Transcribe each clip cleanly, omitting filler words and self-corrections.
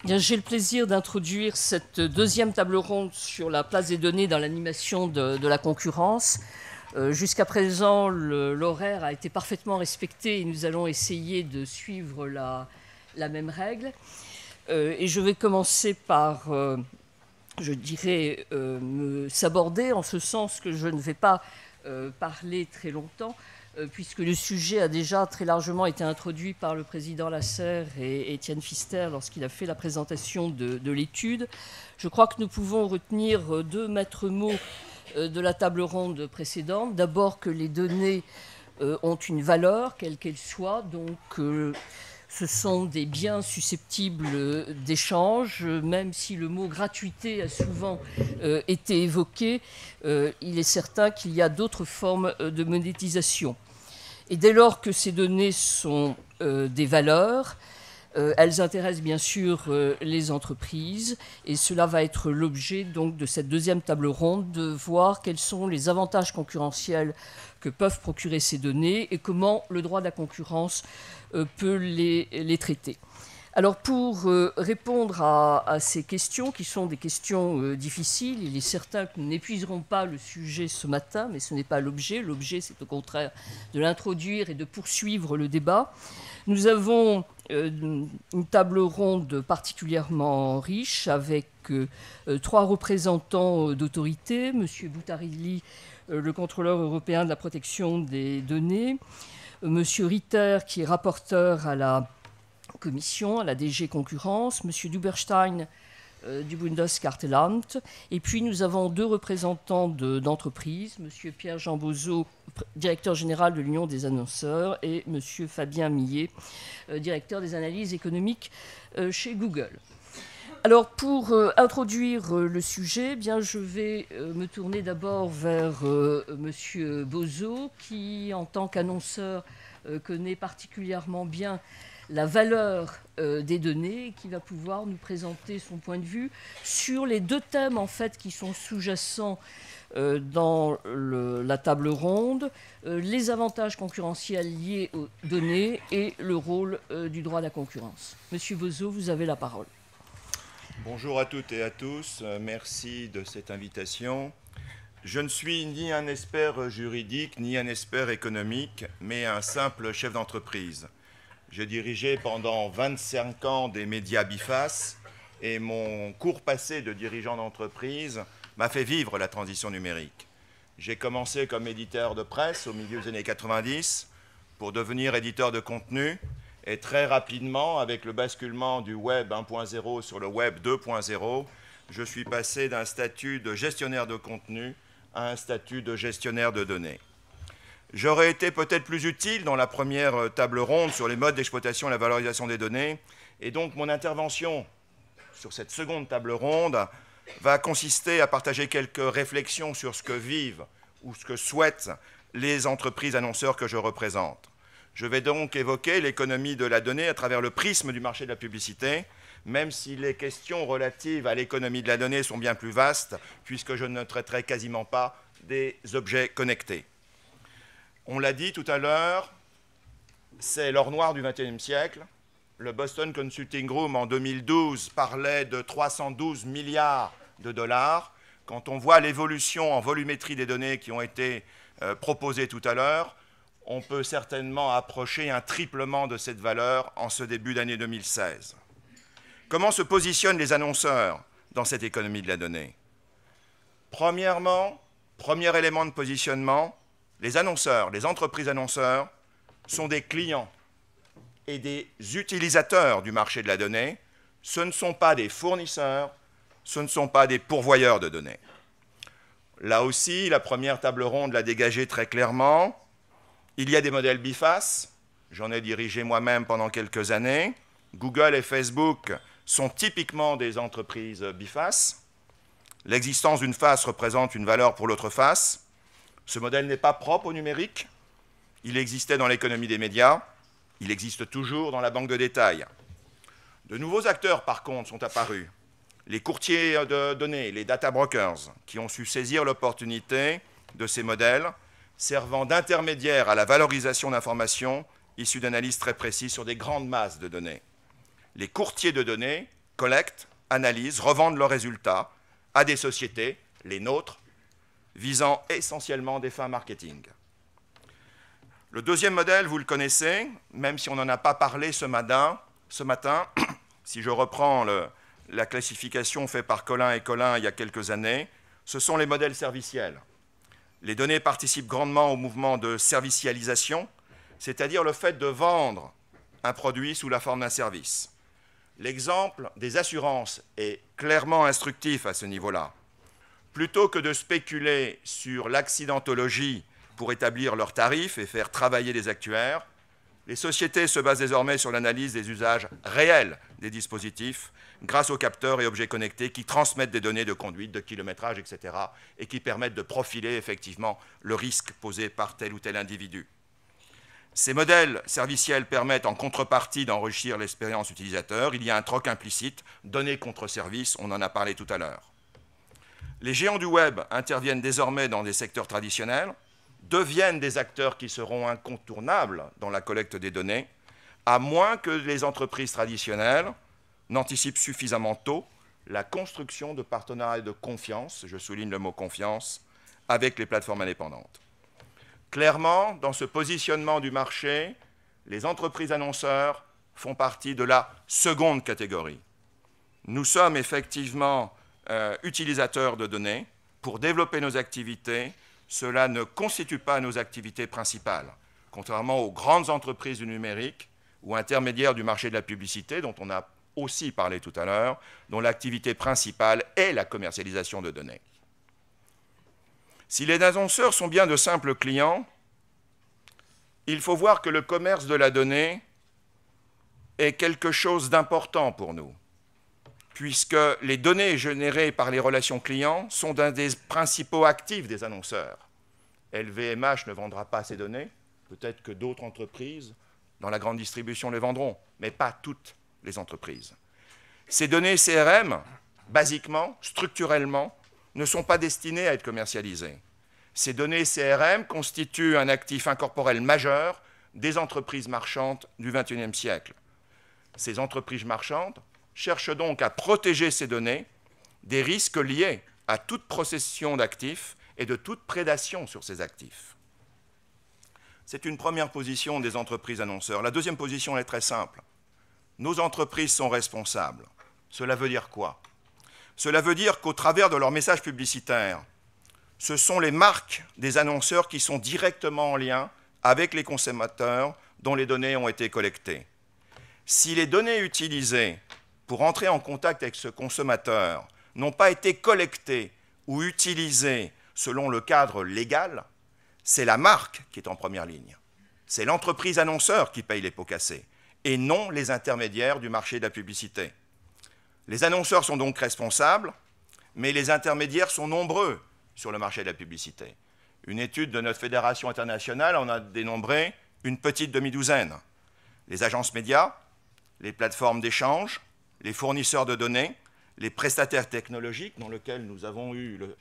J'ai le plaisir d'introduire cette deuxième table ronde sur la place des données dans l'animation de la concurrence. Jusqu'à présent, l'horaire a été parfaitement respecté et nous allons essayer de suivre la même règle. Et je vais commencer par, je dirais, s'aborder en ce sens que je ne vais pas parler très longtemps, puisque le sujet a déjà très largement été introduit par le président Lasserre et Étienne Pfister lorsqu'il a fait la présentation de l'étude. Je crois que nous pouvons retenir deux maîtres mots de la table ronde précédente. D'abord que les données ont une valeur, quelle qu'elle soit, donc ce sont des biens susceptibles d'échange, même si le mot gratuité a souvent été évoqué, il est certain qu'il y a d'autres formes de monétisation. Et dès lors que ces données sont des valeurs, elles intéressent bien sûr les entreprises, et cela va être l'objet donc de cette deuxième table ronde, de voir quels sont les avantages concurrentiels que peuvent procurer ces données et comment le droit de la concurrence peut les traiter. Alors pour répondre à ces questions, qui sont des questions difficiles, il est certain que nous n'épuiserons pas le sujet ce matin, mais ce n'est pas l'objet. L'objet, c'est au contraire de l'introduire et de poursuivre le débat. Nous avons une table ronde particulièrement riche avec trois représentants d'autorité. M. Boutarelli, le contrôleur européen de la protection des données. M. Ritter, qui est rapporteur à la Commission, à la DG Concurrence. M. Duberstein, du Bundeskartellamt. Et puis nous avons deux représentants d'entreprises, M. Pierre-Jean Bozo, directeur général de l'Union des annonceurs, et M. Fabien Millet, directeur des analyses économiques chez Google. Alors pour introduire le sujet, je vais me tourner d'abord vers M. Bozo, qui en tant qu'annonceur connaît particulièrement bien la valeur des données, qui va pouvoir nous présenter son point de vue sur les deux thèmes en fait qui sont sous-jacents dans la table ronde, les avantages concurrentiels liés aux données et le rôle du droit de la concurrence. Monsieur Bozo, vous avez la parole. Bonjour à toutes et à tous, merci de cette invitation. Je ne suis ni un expert juridique ni un expert économique, mais un simple chef d'entreprise. J'ai dirigé pendant 25 ans des médias bifaces et mon court passé de dirigeant d'entreprise m'a fait vivre la transition numérique. J'ai commencé comme éditeur de presse au milieu des années 90 pour devenir éditeur de contenu et très rapidement, avec le basculement du web 1.0 sur le web 2.0, je suis passé d'un statut de gestionnaire de contenu à un statut de gestionnaire de données. J'aurais été peut-être plus utile dans la première table ronde sur les modes d'exploitation et la valorisation des données. Et donc mon intervention sur cette seconde table ronde va consister à partager quelques réflexions sur ce que vivent ou ce que souhaitent les entreprises annonceurs que je représente. Je vais donc évoquer l'économie de la donnée à travers le prisme du marché de la publicité, même si les questions relatives à l'économie de la donnée sont bien plus vastes, puisque je ne traiterai quasiment pas des objets connectés. On l'a dit tout à l'heure, c'est l'or noir du XXIe siècle. Le Boston Consulting Group en 2012 parlait de 312 milliards de dollars. Quand on voit l'évolution en volumétrie des données qui ont été proposées tout à l'heure, on peut certainement approcher un triplement de cette valeur en ce début d'année 2016. Comment se positionnent les annonceurs dans cette économie de la donnée? Premièrement, premier élément de positionnement, les annonceurs, les entreprises annonceurs sont des clients et des utilisateurs du marché de la donnée. Ce ne sont pas des fournisseurs, ce ne sont pas des pourvoyeurs de données. Là aussi, la première table ronde l'a dégagé très clairement. Il y a des modèles bifaces, j'en ai dirigé moi-même pendant quelques années. Google et Facebook sont typiquement des entreprises bifaces. L'existence d'une face représente une valeur pour l'autre face. Ce modèle n'est pas propre au numérique. Il existait dans l'économie des médias. Il existe toujours dans la banque de détail. De nouveaux acteurs, par contre, sont apparus. Les courtiers de données, les data brokers, qui ont su saisir l'opportunité de ces modèles, servant d'intermédiaires à la valorisation d'informations issues d'analyses très précises sur des grandes masses de données. Les courtiers de données collectent, analysent, revendent leurs résultats à des sociétés, les nôtres, visant essentiellement des fins marketing. Le deuxième modèle, vous le connaissez, même si on n'en a pas parlé ce matin, si je reprends la classification faite par Collin et Collin il y a quelques années, ce sont les modèles serviciels. Les données participent grandement au mouvement de servicialisation, c'est-à-dire le fait de vendre un produit sous la forme d'un service. L'exemple des assurances est clairement instructif à ce niveau-là. Plutôt que de spéculer sur l'accidentologie pour établir leurs tarifs et faire travailler les actuaires, les sociétés se basent désormais sur l'analyse des usages réels des dispositifs grâce aux capteurs et objets connectés qui transmettent des données de conduite, de kilométrage, etc. et qui permettent de profiler effectivement le risque posé par tel ou tel individu. Ces modèles serviciels permettent en contrepartie d'enrichir l'expérience utilisateur. Il y a un troc implicite, données contre services, on en a parlé tout à l'heure. Les géants du web interviennent désormais dans des secteurs traditionnels, deviennent des acteurs qui seront incontournables dans la collecte des données, à moins que les entreprises traditionnelles n'anticipent suffisamment tôt la construction de partenariats de confiance, je souligne le mot confiance, avec les plateformes indépendantes. Clairement, dans ce positionnement du marché, les entreprises annonceurs font partie de la seconde catégorie. Nous sommes effectivement utilisateurs de données. Pour développer nos activités, cela ne constitue pas nos activités principales, contrairement aux grandes entreprises du numérique ou intermédiaires du marché de la publicité, dont on a aussi parlé tout à l'heure, dont l'activité principale est la commercialisation de données. Si les annonceurs sont bien de simples clients, il faut voir que le commerce de la donnée est quelque chose d'important pour nous, puisque les données générées par les relations clients sont d'un des principaux actifs des annonceurs. LVMH ne vendra pas ces données, peut-être que d'autres entreprises dans la grande distribution les vendront, mais pas toutes les entreprises. Ces données CRM, basiquement, structurellement, ne sont pas destinées à être commercialisées. Ces données CRM constituent un actif incorporel majeur des entreprises marchandes du XXIe siècle. Ces entreprises marchandes cherchent donc à protéger ces données des risques liés à toute possession d'actifs et de toute prédation sur ces actifs. C'est une première position des entreprises annonceurs. La deuxième position est très simple. Nos entreprises sont responsables. Cela veut dire quoi? Cela veut dire qu'au travers de leurs messages publicitaires, ce sont les marques des annonceurs qui sont directement en lien avec les consommateurs dont les données ont été collectées. Si les données utilisées pour entrer en contact avec ce consommateur n'ont pas été collectées ou utilisées selon le cadre légal, c'est la marque qui est en première ligne. C'est l'entreprise annonceur qui paye les pots cassés, et non les intermédiaires du marché de la publicité. Les annonceurs sont donc responsables, mais les intermédiaires sont nombreux sur le marché de la publicité. Une étude de notre fédération internationale en a dénombré une petite demi-douzaine. Les agences médias, les plateformes d'échange, les fournisseurs de données, les prestataires technologiques, dans lesquels nous avons eu le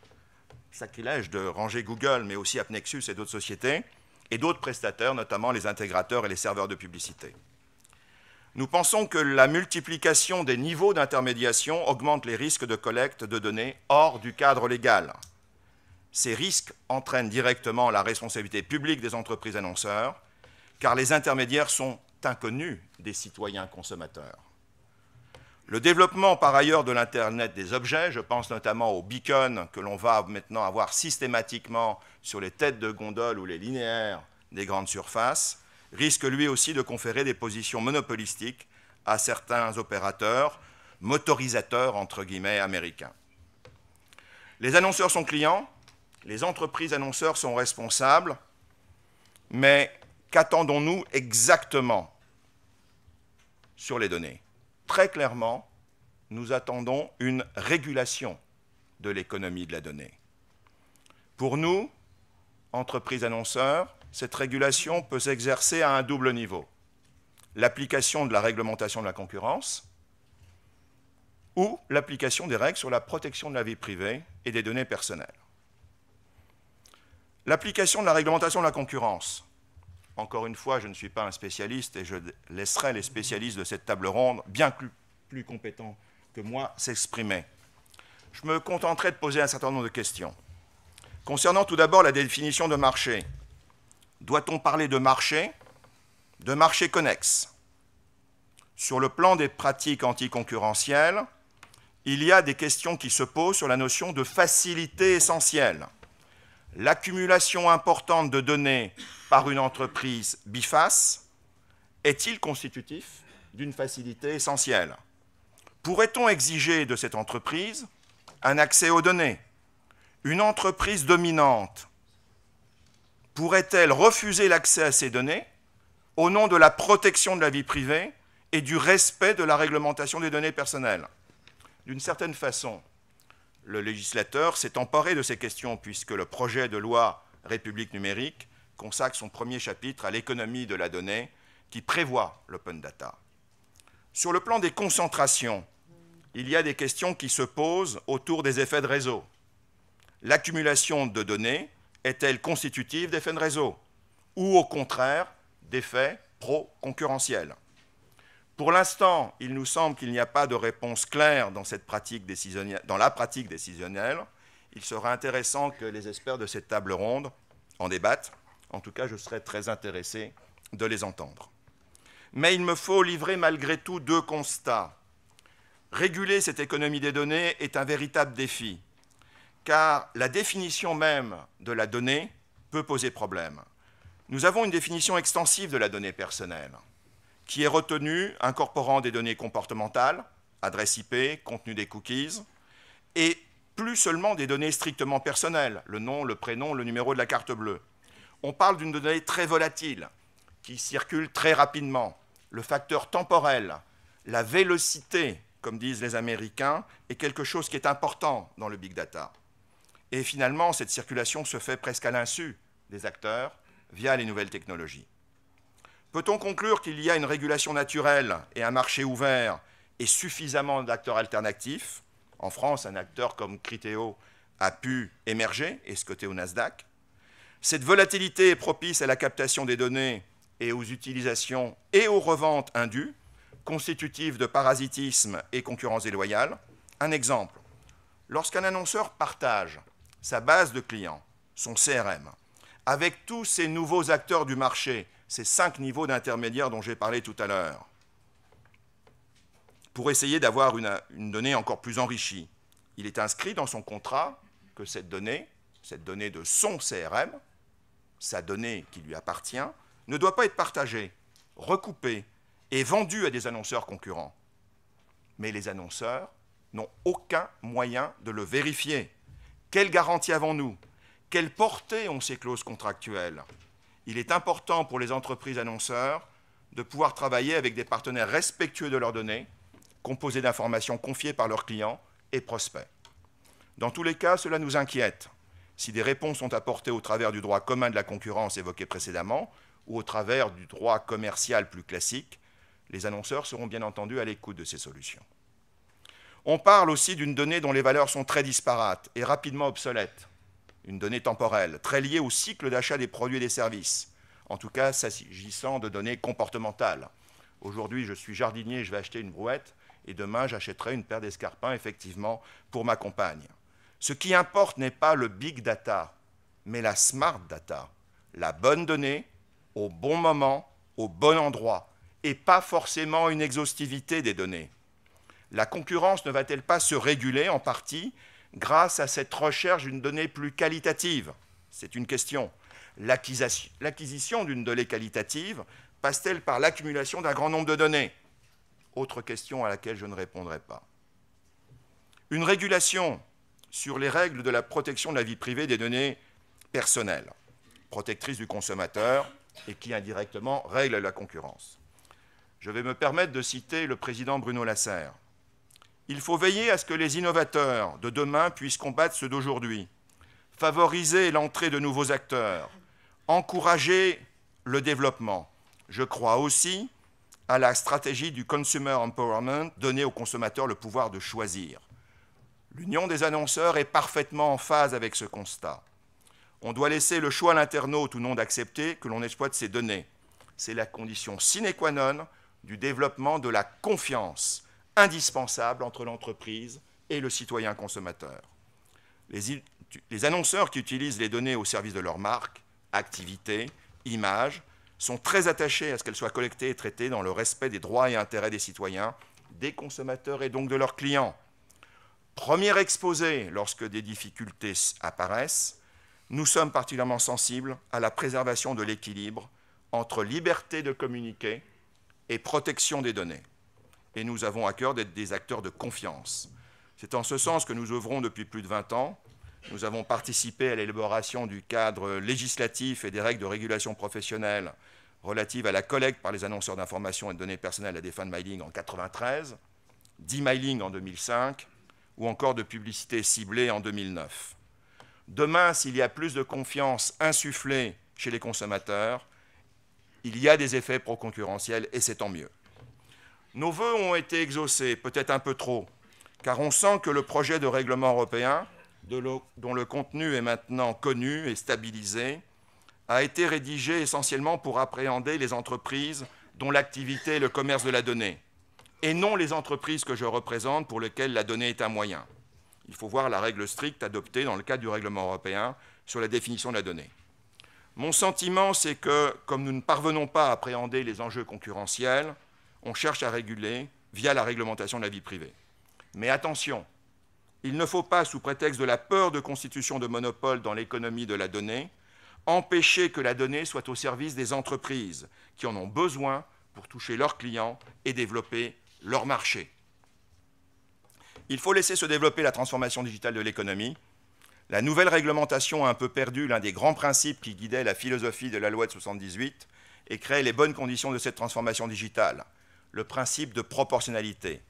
sacrilège de ranger Google, mais aussi AppNexus et d'autres sociétés, et d'autres prestataires, notamment les intégrateurs et les serveurs de publicité. Nous pensons que la multiplication des niveaux d'intermédiation augmente les risques de collecte de données hors du cadre légal. Ces risques entraînent directement la responsabilité publique des entreprises annonceurs, car les intermédiaires sont inconnus des citoyens consommateurs. Le développement par ailleurs de l'Internet des objets, je pense notamment aux beacons que l'on va maintenant avoir systématiquement sur les têtes de gondole ou les linéaires des grandes surfaces, risque lui aussi de conférer des positions monopolistiques à certains opérateurs, motorisateurs entre guillemets américains. Les annonceurs sont clients, les entreprises annonceurs sont responsables, mais qu'attendons-nous exactement sur les données? Très clairement, nous attendons une régulation de l'économie de la donnée. Pour nous, entreprises annonceurs, cette régulation peut s'exercer à un double niveau. L'application de la réglementation de la concurrence ou l'application des règles sur la protection de la vie privée et des données personnelles. L'application de la réglementation de la concurrence. Encore une fois, je ne suis pas un spécialiste et je laisserai les spécialistes de cette table ronde bien plus compétents que moi s'exprimer. Je me contenterai de poser un certain nombre de questions. Concernant tout d'abord la définition de marché, doit-on parler de marché connexe? Sur le plan des pratiques anticoncurrentielles, il y a des questions qui se posent sur la notion de facilité essentielle. L'accumulation importante de données par une entreprise biface est-il constitutif d'une facilité essentielle? Pourrait-on exiger de cette entreprise un accès aux données? Une entreprise dominante pourrait-elle refuser l'accès à ces données au nom de la protection de la vie privée et du respect de la réglementation des données personnelles? D'une certaine façon, le législateur s'est emparé de ces questions puisque le projet de loi République numérique consacre son premier chapitre à l'économie de la donnée qui prévoit l'open data. Sur le plan des concentrations, il y a des questions qui se posent autour des effets de réseau. L'accumulation de données est-elle constitutive d'effets de réseau ou au contraire d'effets pro-concurrentiels? Pour l'instant, il nous semble qu'il n'y a pas de réponse claire dans la pratique décisionnelle. Il sera intéressant que les experts de cette table ronde en débattent. En tout cas, je serais très intéressé de les entendre. Mais il me faut livrer malgré tout deux constats. Réguler cette économie des données est un véritable défi, car la définition même de la donnée peut poser problème. Nous avons une définition extensive de la donnée personnelle, qui est retenue incorporant des données comportementales, adresse IP, contenu des cookies, et plus seulement des données strictement personnelles, le nom, le prénom, le numéro de la carte bleue. On parle d'une donnée très volatile, qui circule très rapidement. Le facteur temporel, la vélocité, comme disent les Américains, est quelque chose qui est important dans le big data. Et finalement, cette circulation se fait presque à l'insu des acteurs via les nouvelles technologies. Peut-on conclure qu'il y a une régulation naturelle et un marché ouvert et suffisamment d'acteurs alternatifs? En France, un acteur comme Criteo a pu émerger et se coter au Nasdaq. Cette volatilité est propice à la captation des données et aux utilisations et aux reventes indues, constitutives de parasitisme et concurrence déloyale. Un exemple, lorsqu'un annonceur partage sa base de clients, son CRM, avec tous ces nouveaux acteurs du marché, ces 5 niveaux d'intermédiaires dont j'ai parlé tout à l'heure, pour essayer d'avoir une donnée encore plus enrichie, il est inscrit dans son contrat que cette donnée de son CRM, sa donnée qui lui appartient, ne doit pas être partagée, recoupée et vendue à des annonceurs concurrents. Mais les annonceurs n'ont aucun moyen de le vérifier. Quelle garantie avons-nous? Quelle portée ont ces clauses contractuelles? Il est important pour les entreprises annonceurs de pouvoir travailler avec des partenaires respectueux de leurs données, composés d'informations confiées par leurs clients et prospects. Dans tous les cas, cela nous inquiète. Si des réponses sont apportées au travers du droit commun de la concurrence évoqué précédemment, ou au travers du droit commercial plus classique, les annonceurs seront bien entendu à l'écoute de ces solutions. On parle aussi d'une donnée dont les valeurs sont très disparates et rapidement obsolètes. Une donnée temporelle, très liée au cycle d'achat des produits et des services, en tout cas s'agissant de données comportementales. Aujourd'hui, je suis jardinier, je vais acheter une brouette, et demain, j'achèterai une paire d'escarpins, effectivement, pour ma compagne. Ce qui importe n'est pas le big data, mais la smart data, la bonne donnée, au bon moment, au bon endroit, et pas forcément une exhaustivité des données. La concurrence ne va-t-elle pas se réguler en partie grâce à cette recherche d'une donnée plus qualitative? C'est une question. L'acquisition d'une donnée qualitative passe-t-elle par l'accumulation d'un grand nombre de données? Autre question à laquelle je ne répondrai pas. Une régulation sur les règles de la protection de la vie privée des données personnelles, protectrices du consommateur et qui indirectement règlent la concurrence. Je vais me permettre de citer le président Bruno Lasserre. Il faut veiller à ce que les innovateurs de demain puissent combattre ceux d'aujourd'hui, favoriser l'entrée de nouveaux acteurs, encourager le développement. Je crois aussi à la stratégie du consumer empowerment, donner aux consommateurs le pouvoir de choisir. L'Union des annonceurs est parfaitement en phase avec ce constat. On doit laisser le choix à l'internaute ou non d'accepter que l'on exploite ces données. C'est la condition sine qua non du développement de la confiance indispensable entre l'entreprise et le citoyen consommateur. Les annonceurs qui utilisent les données au service de leur marque, activité, image, sont très attachés à ce qu'elles soient collectées et traitées dans le respect des droits et intérêts des citoyens, des consommateurs et donc de leurs clients. Premier exposé lorsque des difficultés apparaissent, nous sommes particulièrement sensibles à la préservation de l'équilibre entre liberté de communiquer et protection des données. Et nous avons à cœur d'être des acteurs de confiance. C'est en ce sens que nous œuvrons depuis plus de 20 ans. Nous avons participé à l'élaboration du cadre législatif et des règles de régulation professionnelle relatives à la collecte par les annonceurs d'informations et de données personnelles à des fins de mailing en 1993, d'e-mailing en 2005 ou encore de publicité ciblée en 2009. Demain, s'il y a plus de confiance insufflée chez les consommateurs, il y a des effets pro-concurrentiels et c'est tant mieux. Nos vœux ont été exaucés, peut-être un peu trop, car on sent que le projet de règlement européen, dont le contenu est maintenant connu et stabilisé, a été rédigé essentiellement pour appréhender les entreprises dont l'activité est le commerce de la donnée, et non les entreprises que je représente pour lesquelles la donnée est un moyen. Il faut voir la règle stricte adoptée dans le cadre du règlement européen sur la définition de la donnée. Mon sentiment, c'est que, comme nous ne parvenons pas à appréhender les enjeux concurrentiels, on cherche à réguler via la réglementation de la vie privée. Mais attention, il ne faut pas, sous prétexte de la peur de constitution de monopole dans l'économie de la donnée, empêcher que la donnée soit au service des entreprises qui en ont besoin pour toucher leurs clients et développer leur marché. Il faut laisser se développer la transformation digitale de l'économie. La nouvelle réglementation a un peu perdu l'un des grands principes qui guidait la philosophie de la loi de 1978 et crée les bonnes conditions de cette transformation digitale, le principe de proportionnalité.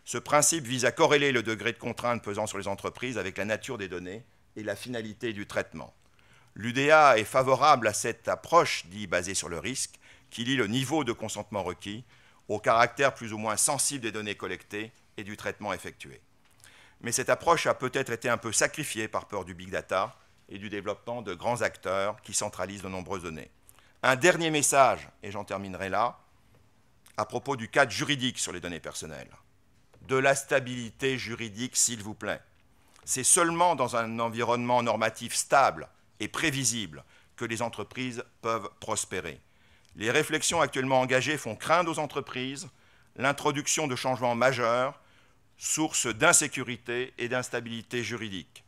Ce principe vise à corréler le degré de contrainte pesant sur les entreprises avec la nature des données et la finalité du traitement. L'UDA est favorable à cette approche dite basée sur le risque, qui lie le niveau de consentement requis au caractère plus ou moins sensible des données collectées et du traitement effectué. Mais cette approche a peut-être été un peu sacrifiée par peur du big data et du développement de grands acteurs qui centralisent de nombreuses données. Un dernier message, et j'en terminerai là, à propos du cadre juridique sur les données personnelles. De la stabilité juridique, s'il vous plaît. C'est seulement dans un environnement normatif stable et prévisible que les entreprises peuvent prospérer. Les réflexions actuellement engagées font craindre aux entreprises l'introduction de changements majeurs, source d'insécurité et d'instabilité juridique.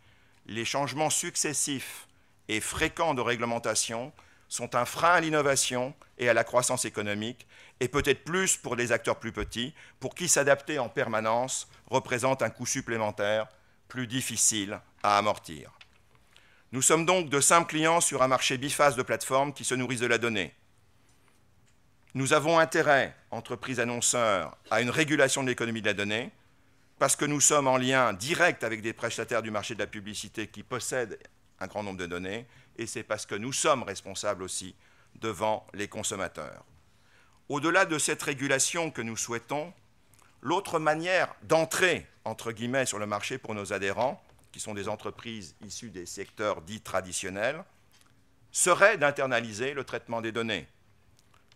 Les changements successifs et fréquents de réglementation sont un frein à l'innovation et à la croissance économique, et peut-être plus pour les acteurs plus petits, pour qui s'adapter en permanence représente un coût supplémentaire plus difficile à amortir. Nous sommes donc de simples clients sur un marché biface de plateformes qui se nourrissent de la donnée. Nous avons intérêt, entreprises annonceurs, à une régulation de l'économie de la donnée, parce que nous sommes en lien direct avec des prestataires du marché de la publicité qui possèdent un grand nombre de données, et c'est parce que nous sommes responsables aussi devant les consommateurs. Au-delà de cette régulation que nous souhaitons, l'autre manière d'entrer, entre guillemets, sur le marché pour nos adhérents, qui sont des entreprises issues des secteurs dits traditionnels, serait d'internaliser le traitement des données.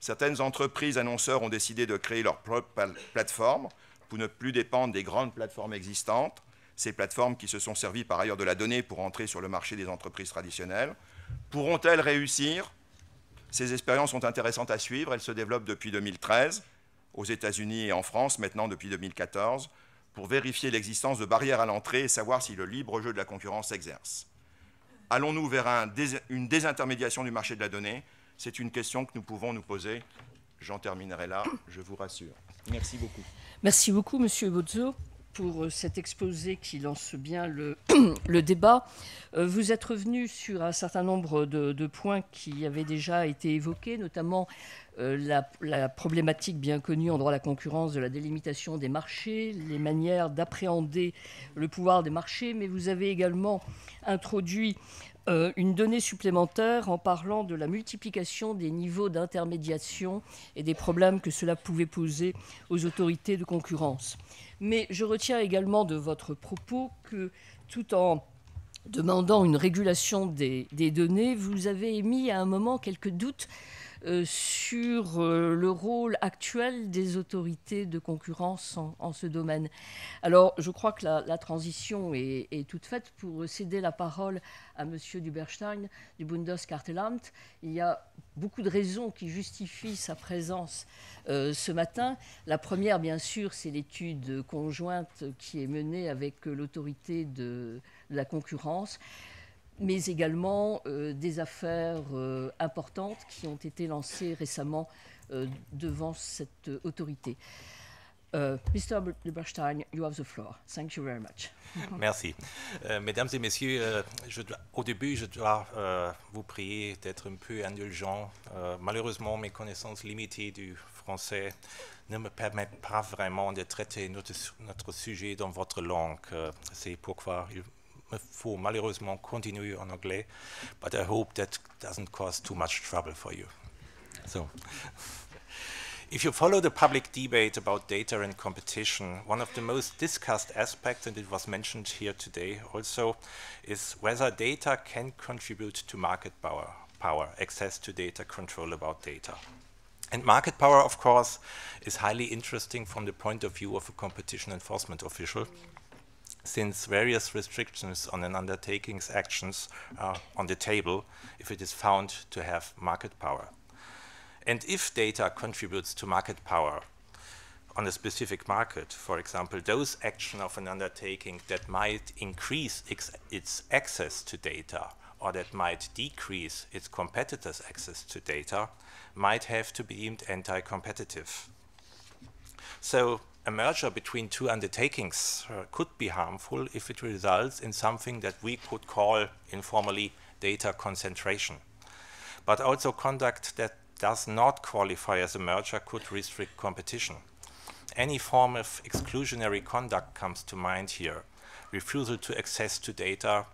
Certaines entreprises annonceurs ont décidé de créer leur propre plateforme pour ne plus dépendre des grandes plateformes existantes, ces plateformes qui se sont servies par ailleurs de la donnée pour entrer sur le marché des entreprises traditionnelles. Pourront-elles réussir ? Ces expériences sont intéressantes à suivre. Elles se développent depuis 2013, aux États-Unis et en France, maintenant depuis 2014, pour vérifier l'existence de barrières à l'entrée et savoir si le libre jeu de la concurrence s'exerce. Allons-nous vers une désintermédiation du marché de la donnée ? C'est une question que nous pouvons nous poser. J'en terminerai là, je vous rassure. Merci beaucoup. Merci beaucoup, Monsieur Bozzo, pour cet exposé qui lance bien le débat. Vous êtes revenu sur un certain nombre de points qui avaient déjà été évoqués, notamment la problématique bien connue en droit de la concurrence de la délimitation des marchés, les manières d'appréhender le pouvoir des marchés, mais vous avez également introduit une donnée supplémentaire en parlant de la multiplication des niveaux d'intermédiation et des problèmes que cela pouvait poser aux autorités de concurrence. Mais je retiens également de votre propos que, tout en demandant une régulation des données, vous avez émis à un moment quelques doutes sur le rôle actuel des autorités de concurrence en ce domaine. Alors, je crois que la transition est toute faite pour céder la parole à M. Duberstein du Bundeskartellamt. Il y a beaucoup de raisons qui justifient sa présence ce matin. La première, bien sûr, c'est l'étude conjointe qui est menée avec l'autorité de la concurrence, mais également des affaires importantes qui ont été lancées récemment devant cette autorité. Mr. Duberstein, you have the floor. Thank you very much. Merci. Mesdames et messieurs, au début, je dois vous prier d'être un peu indulgent. Malheureusement, mes connaissances limitées du français ne me permettent pas vraiment de traiter notre sujet dans votre langue. C'est pourquoi il me faut malheureusement continuer en anglais, but I hope that doesn't cause too much trouble for you. So, if you follow the public debate about data and competition, one of the most discussed aspects, and it was mentioned here today also, is whether data can contribute to market power, access to data, control about data. And market power, of course, is highly interesting from the point of view of a competition enforcement official, since various restrictions on an undertaking's actions are on the table if it is found to have market power. And if data contributes to market power on a specific market, for example, those actions of an undertaking that might increase its access to data or that might decrease its competitors' access to data might have to be deemed anti-competitive. So a merger between two undertakings could be harmful if it results in something that we could call informally data concentration. But also conduct that does not qualify as a merger could restrict competition. Any form of exclusionary conduct comes to mind here. Refusal to access to data,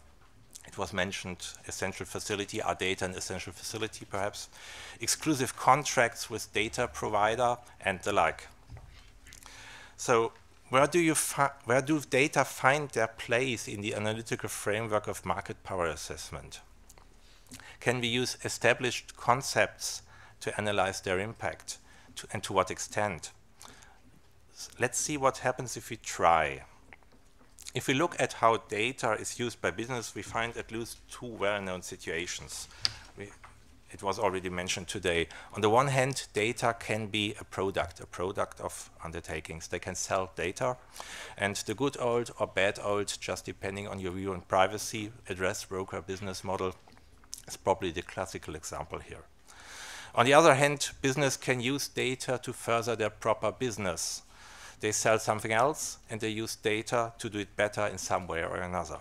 it was mentioned, essential facility, are data an essential facility perhaps, exclusive contracts with data provider and the like. So where do data find their place in the analytical framework of market power assessment? Can we use established concepts to analyze their impact, and to what extent? Let's see what happens if we try. If we look at how data is used by business, we find at least two well-known situations. It was already mentioned today. On the one hand, data can be a product of undertakings. They can sell data, and the good old or bad old, just depending on your view on privacy, address broker business model is probably the classical example here. On the other hand, business can use data to further their proper business. They sell something else, and they use data to do it better in some way or another.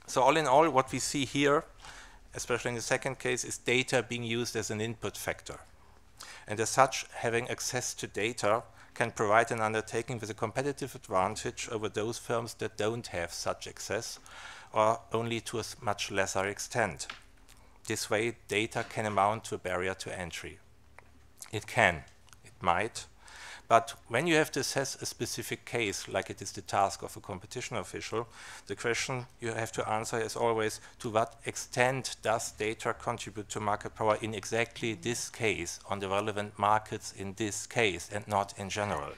So all in all, what we see here, especially in the second case, is data being used as an input factor. And as such, having access to data can provide an undertaking with a competitive advantage over those firms that don't have such access, or only to a much lesser extent. This way, data can amount to a barrier to entry. It can, it might, but when you have to assess a specific case, like it is the task of a competition official, the question you have to answer is always, to what extent does data contribute to market power in exactly this case, on the relevant markets in this case, and not in general?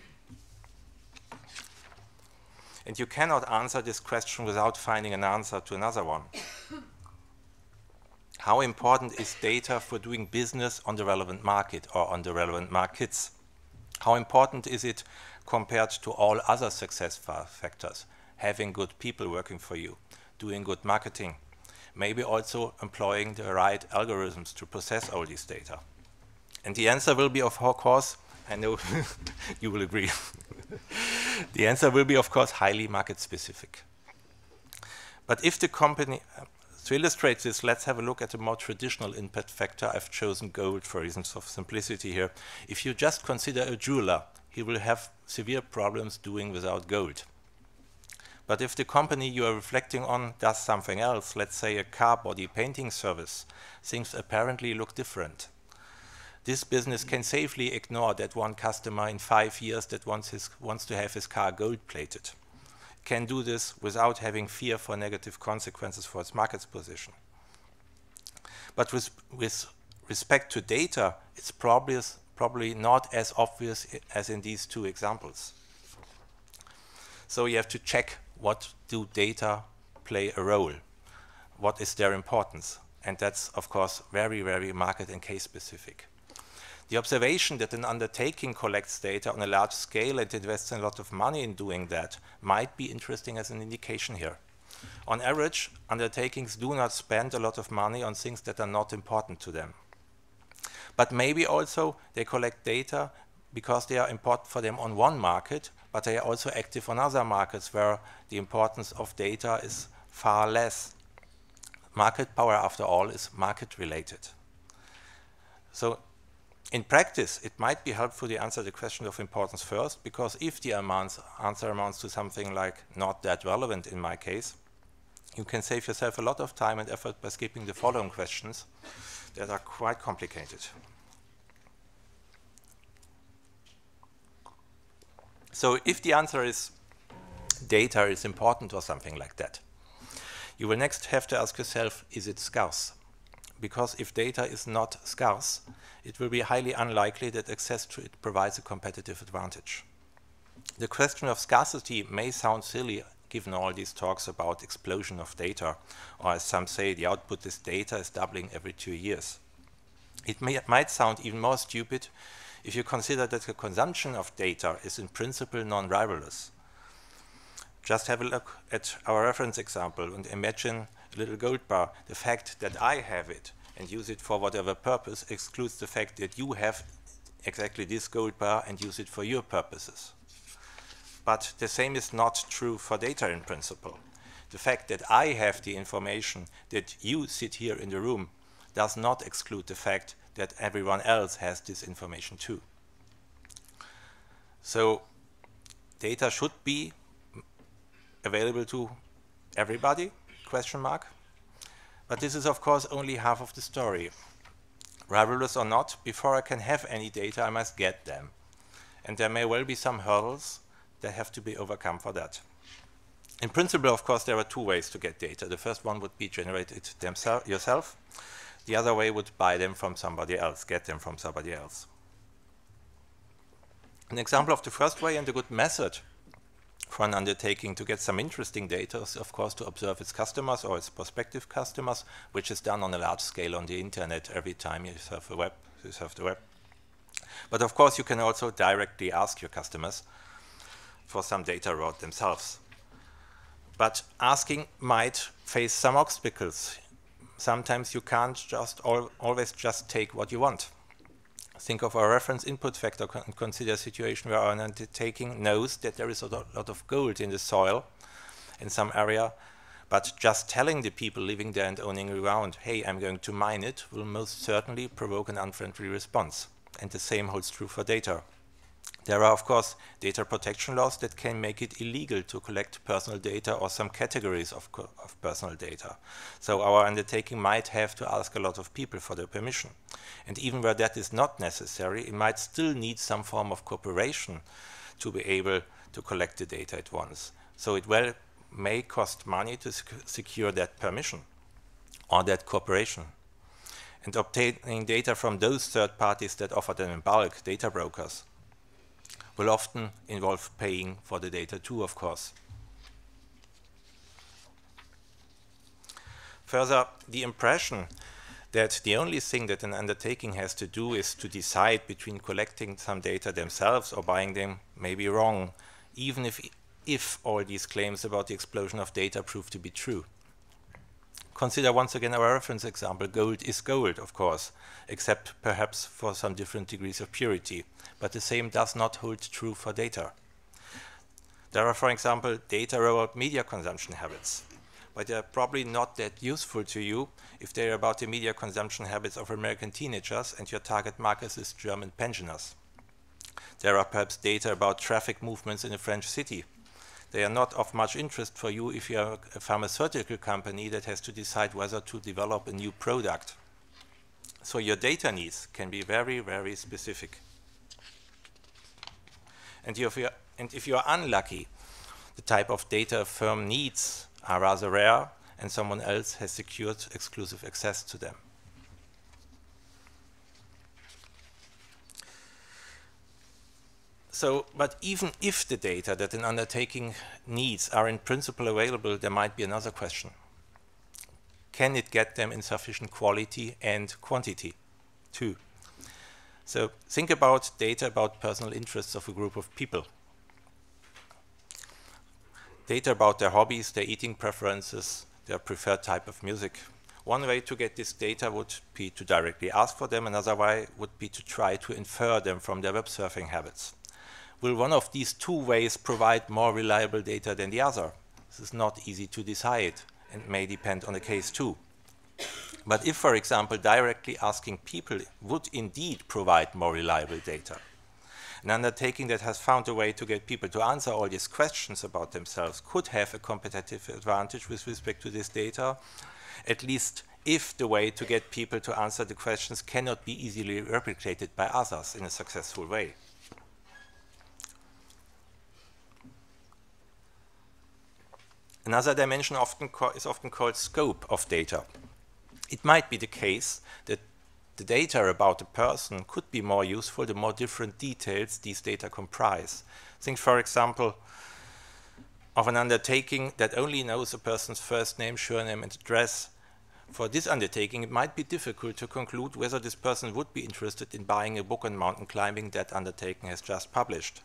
And you cannot answer this question without finding an answer to another one. How important is data for doing business on the relevant market or on the relevant markets? How important is it compared to all other success factors? Having good people working for you, doing good marketing, maybe also employing the right algorithms to process all this data. And the answer will be, of course, I know you will agree. The answer will be, of course, highly market specific. But if the company, to illustrate this, let's have a look at a more traditional impact factor. I've chosen gold for reasons of simplicity here. If you just consider a jeweler, he will have severe problems doing without gold. But if the company you are reflecting on does something else, let's say a car body painting service, things apparently look different. This business can safely ignore that one customer in 5 years that wants to have his car gold-plated. Can do this without having fear for negative consequences for its market position. But with respect to data, it's probably not as obvious as in these two examples. So you have to check, what do data play a role? What is their importance? And that's, of course, very, very market and case specific. The observation that an undertaking collects data on a large scale and invests a lot of money in doing that might be interesting as an indication here. On average, undertakings do not spend a lot of money on things that are not important to them. But maybe also they collect data because they are important for them on one market, but they are also active on other markets where the importance of data is far less. Market power, after all, is market related. So in practice, it might be helpful to answer the question of importance first, because if the answer amounts to something like not that relevant in my case, you can save yourself a lot of time and effort by skipping the following questions that are quite complicated. So if the answer is data is important or something like that, you will next have to ask yourself, is it scarce? Because if data is not scarce, it will be highly unlikely that access to it provides a competitive advantage. The question of scarcity may sound silly given all these talks about explosion of data, or as some say, the output is data is doubling every 2 years. It might sound even more stupid if you consider that the consumption of data is in principle non-rivalrous. Just have a look at our reference example and imagine a little gold bar. The fact that I have it and use it for whatever purpose excludes the fact that you have exactly this gold bar and use it for your purposes. But the same is not true for data in principle. The fact that I have the information that you sit here in the room does not exclude the fact that everyone else has this information too. So data should be available to everybody, question mark. But this is of course only half of the story. Rivalrous or not, before I can have any data, I must get them. And there may well be some hurdles that have to be overcome for that. In principle, of course, there are two ways to get data. The first one would be generate it yourself. The other way would buy them from somebody else, get them from somebody else. An example of the first way and a good method for an undertaking to get some interesting data is, of course, to observe its customers or its prospective customers, which is done on a large scale on the internet every time you surf the web. But of course, you can also directly ask your customers for some data about themselves. But asking might face some obstacles. Sometimes you can't just always just take what you want. Think of our reference input factor and consider a situation where an undertaking knows that there is a lot of gold in the soil in some area, but just telling the people living there and owning around, hey, I'm going to mine it, will most certainly provoke an unfriendly response. And the same holds true for data. There are, of course, data protection laws that can make it illegal to collect personal data or some categories of personal data. So our undertaking might have to ask a lot of people for their permission. And even where that is not necessary, it might still need some form of cooperation to be able to collect the data at once. So it well may cost money to secure that permission or that cooperation. And obtaining data from those third parties that offer them in bulk, data brokers, will often involve paying for the data too, of course. Further, the impression that the only thing that an undertaking has to do is to decide between collecting some data themselves or buying them may be wrong, even if all these claims about the explosion of data prove to be true. Consider once again our reference example. Gold is gold, of course, except perhaps for some different degrees of purity. But the same does not hold true for data. There are, for example, data about media consumption habits, but they are probably not that useful to you if they are about the media consumption habits of American teenagers and your target market is German pensioners. There are perhaps data about traffic movements in a French city. They are not of much interest for you if you are a pharmaceutical company that has to decide whether to develop a new product. So your data needs can be very, very specific. And if you are unlucky, the type of data a firm needs are rather rare, and someone else has secured exclusive access to them. But even if the data that an undertaking needs are in principle available, there might be another question. Can it get them in sufficient quality and quantity too? So think about data about personal interests of a group of people. Data about their hobbies, their eating preferences, their preferred type of music. One way to get this data would be to directly ask for them. Another way would be to try to infer them from their web surfing habits. Will one of these two ways provide more reliable data than the other? This is not easy to decide and may depend on the case too. But if, for example, directly asking people would indeed provide more reliable data, an undertaking that has found a way to get people to answer all these questions about themselves could have a competitive advantage with respect to this data, at least if the way to get people to answer the questions cannot be easily replicated by others in a successful way. Another dimension is often called scope of data. It might be the case that the data about a person could be more useful the more different details these data comprise. Think, for example, of an undertaking that only knows a person's first name, surname, and address. For this undertaking, it might be difficult to conclude whether this person would be interested in buying a book on mountain climbing that undertaking has just published.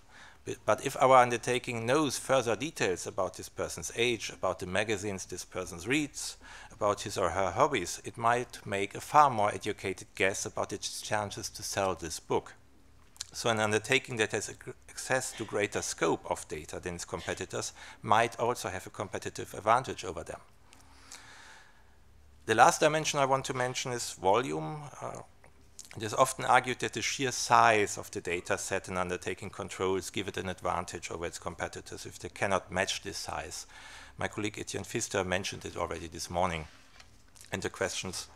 But if our undertaking knows further details about this person's age, about the magazines this person reads, about his or her hobbies, it might make a far more educated guess about its chances to sell this book. So an undertaking that has access to greater scope of data than its competitors might also have a competitive advantage over them. The last dimension I want to mention is volume. It is often argued that the sheer size of the data set an undertaking controls give it an advantage over its competitors if they cannot match this size. My colleague Etienne Pfister mentioned it already this morning, and the questions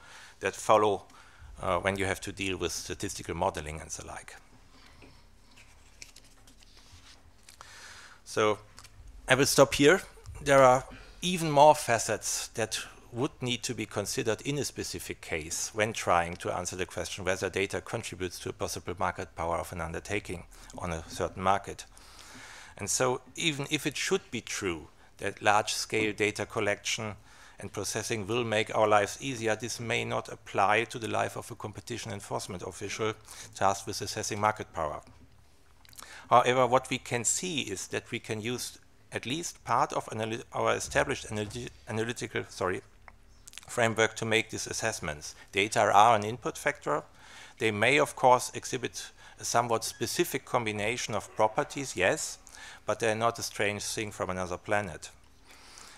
that follow when you have to deal with statistical modeling and the like. So I will stop here. There are even more facets that would need to be considered in a specific case when trying to answer the question whether data contributes to a possible market power of an undertaking on a certain market. And so even if it should be true that large-scale data collection and processing will make our lives easier, this may not apply to the life of a competition enforcement official tasked with assessing market power. However, what we can see is that we can use at least part of our established analytical framework to make these assessments. Data are an input factor. They may, of course, exhibit a somewhat specific combination of properties, yes, but they're not a strange thing from another planet.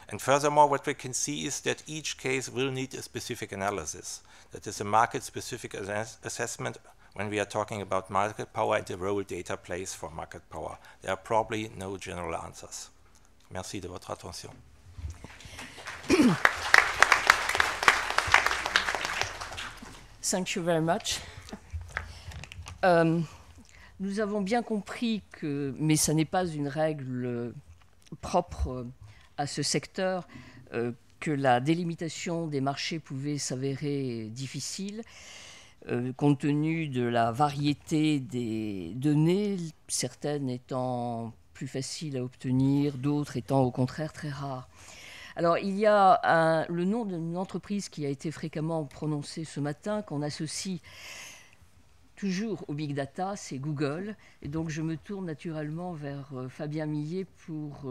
And furthermore, what we can see is that each case will need a specific analysis. That is a market-specific assessment when we are talking about market power and the role data plays for market power. There are probably no general answers. Merci de votre attention. Thank you very much. Nous avons bien compris que, mais ça n'est pas une règle propre à ce secteur, que la délimitation des marchés pouvait s'avérer difficile, compte tenu de la variété des données, certaines étant plus faciles à obtenir, d'autres étant au contraire très rares. Alors, il y a le nom d'une entreprise qui a été fréquemment prononcé ce matin, qu'on associe toujours au big data, c'est Google. Et donc, je me tourne naturellement vers Fabien Millet pour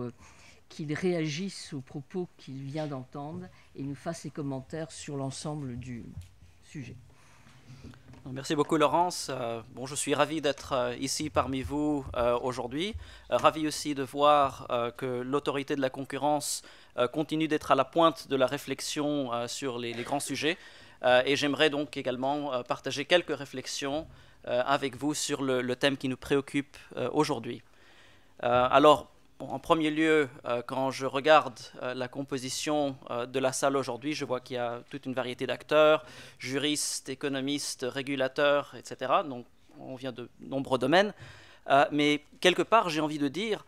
qu'il réagisse aux propos qu'il vient d'entendre et nous fasse ses commentaires sur l'ensemble du sujet. Merci beaucoup Laurence. Je suis ravi d'être ici parmi vous aujourd'hui. Ravi aussi de voir que l'autorité de la concurrence continue d'être à la pointe de la réflexion sur les grands sujets. Et j'aimerais donc également partager quelques réflexions avec vous sur le thème qui nous préoccupe aujourd'hui. Alors, en premier lieu, quand je regarde la composition de la salle aujourd'hui, je vois qu'il y a toute une variété d'acteurs, juristes, économistes, régulateurs, etc. Donc, on vient de nombreux domaines. Mais quelque part, j'ai envie de dire,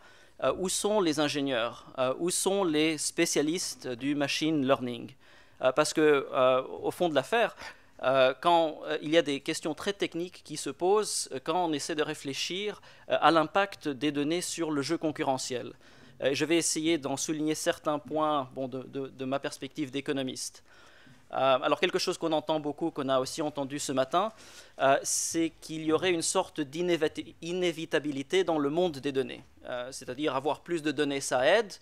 où sont les ingénieurs? Où sont les spécialistes du machine learning? Parce qu'au fond de l'affaire, quand il y a des questions très techniques qui se posent quand on essaie de réfléchir à l'impact des données sur le jeu concurrentiel. Je vais essayer d'en souligner certains points de ma perspective d'économiste. Alors quelque chose qu'on entend beaucoup, qu'on a aussi entendu ce matin, c'est qu'il y aurait une sorte d'inévitabilité dans le monde des données. C'est-à-dire avoir plus de données, ça aide.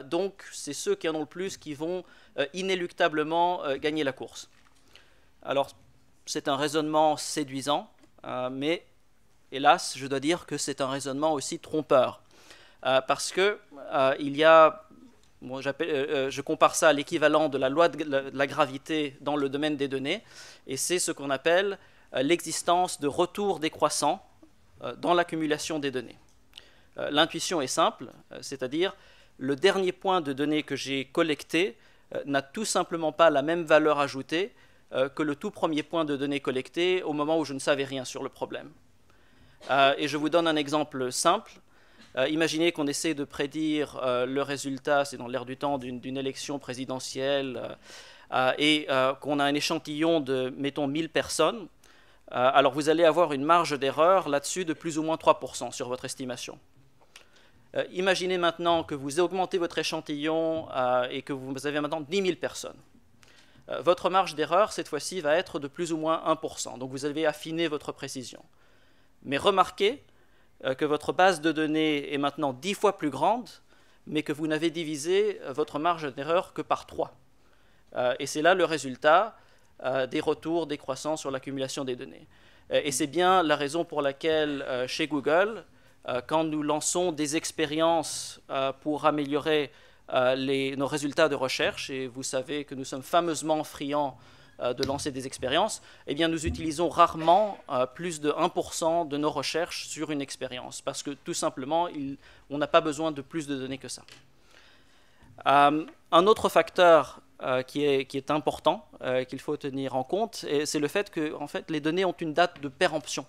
Donc c'est ceux qui en ont le plus qui vont inéluctablement gagner la course. Alors c'est un raisonnement séduisant, mais hélas, je dois dire que c'est un raisonnement aussi trompeur. Parce que il y a... Bon, je compare ça à l'équivalent de la loi de la gravité dans le domaine des données, et c'est ce qu'on appelle l'existence de retours décroissants dans l'accumulation des données. L'intuition est simple, c'est-à-dire le dernier point de données que j'ai collecté n'a tout simplement pas la même valeur ajoutée que le tout premier point de données collecté au moment où je ne savais rien sur le problème. Et je vous donne un exemple simple. Imaginez qu'on essaie de prédire le résultat, c'est dans l'air du temps, d'une élection présidentielle, et qu'on a un échantillon de, mettons, 1000 personnes. Alors vous allez avoir une marge d'erreur là-dessus de plus ou moins 3% sur votre estimation. Imaginez maintenant que vous augmentez votre échantillon et que vous avez maintenant 10 000 personnes. Votre marge d'erreur, cette fois-ci, va être de plus ou moins 1%. Donc vous avez affiné votre précision. Mais remarquez que votre base de données est maintenant 10 fois plus grande, mais que vous n'avez divisé votre marge d'erreur que par 3. Et c'est là le résultat des retours décroissants sur l'accumulation des données. Et c'est bien la raison pour laquelle, chez Google, quand nous lançons des expériences pour améliorer nos résultats de recherche, et vous savez que nous sommes fameusement friands de lancer des expériences, eh bien nous utilisons rarement plus de 1% de nos recherches sur une expérience, parce que tout simplement, on n'a pas besoin de plus de données que ça. Un autre facteur qui est important, qu'il faut tenir en compte, c'est le fait que en fait, les données ont une date de péremption.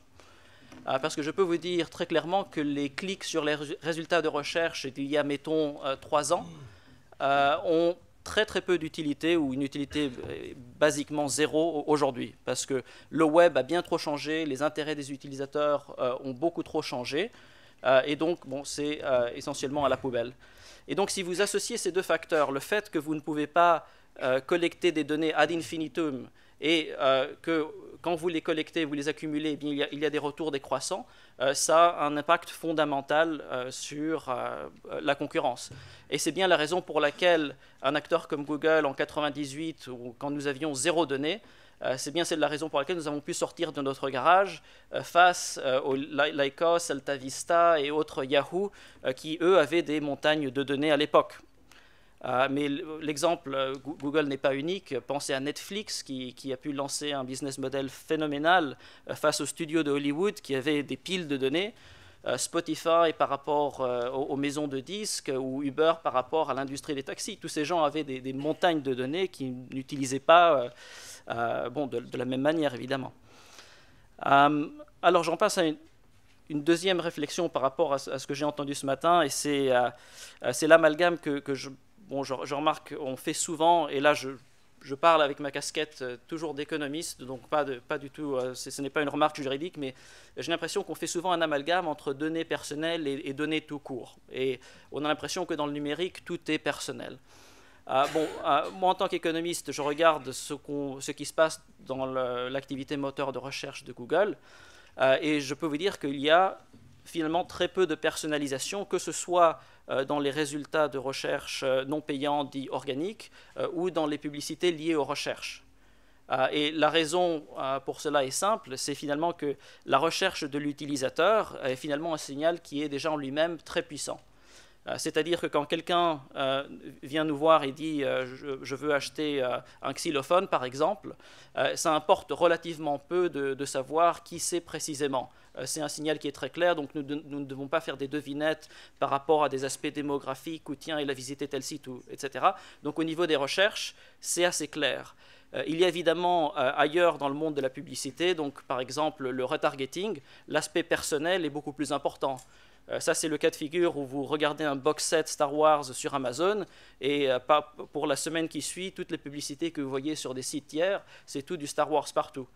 Parce que je peux vous dire très clairement que les clics sur les résultats de recherche d'il y a, mettons, 3 ans, ont très très peu d'utilité, ou une utilité basiquement zéro aujourd'hui, parce que le web a bien trop changé, les intérêts des utilisateurs ont beaucoup trop changé, et donc bon, c'est essentiellement à la poubelle. Et donc si vous associez ces deux facteurs, le fait que vous ne pouvez pas collecter des données ad infinitum, et que quand vous les collectez, vous les accumulez, eh bien, il y a des retours décroissants, ça a un impact fondamental sur la concurrence. Et c'est bien la raison pour laquelle un acteur comme Google en 1998, quand nous avions 0 données, c'est la raison pour laquelle nous avons pu sortir de notre garage face aux Lycos, AltaVista et autres Yahoo qui, eux, avaient des montagnes de données à l'époque. Mais l'exemple, Google n'est pas unique. Pensez à Netflix qui a pu lancer un business model phénoménal face aux studios de Hollywood qui avaient des piles de données. Spotify par rapport aux maisons de disques, ou Uber par rapport à l'industrie des taxis. Tous ces gens avaient des montagnes de données qu'ils n'utilisaient pas de la même manière, évidemment. Alors j'en passe à une deuxième réflexion par rapport à ce que j'ai entendu ce matin, et c'est l'amalgame que je remarque, on fait souvent, et là je parle avec ma casquette toujours d'économiste, donc pas du tout, ce n'est pas une remarque juridique, mais j'ai l'impression qu'on fait souvent un amalgame entre données personnelles et données tout court. Et on a l'impression que dans le numérique, tout est personnel. Moi, en tant qu'économiste, je regarde ce qui se passe dans l'activité moteur de recherche de Google, et je peux vous dire qu'il y a finalement très peu de personnalisation, que ce soit dans les résultats de recherche non payants dits organiques ou dans les publicités liées aux recherches. Et la raison pour cela est simple, c'est finalement que la recherche de l'utilisateur est finalement un signal qui est déjà en lui-même très puissant. C'est-à-dire que quand quelqu'un vient nous voir et dit je veux acheter un xylophone par exemple, ça importe relativement peu de savoir qui c'est précisément. C'est un signal qui est très clair, donc nous ne devons pas faire des devinettes par rapport à des aspects démographiques, ou tiens, il a visité tel site, etc. Donc au niveau des recherches, c'est assez clair. Il y a évidemment ailleurs dans le monde de la publicité, donc par exemple le retargeting, l'aspect personnel est beaucoup plus important. Ça, c'est le cas de figure où vous regardez un box set Star Wars sur Amazon et pour la semaine qui suit, toutes les publicités que vous voyez sur des sites tiers, c'est tout du Star Wars partout.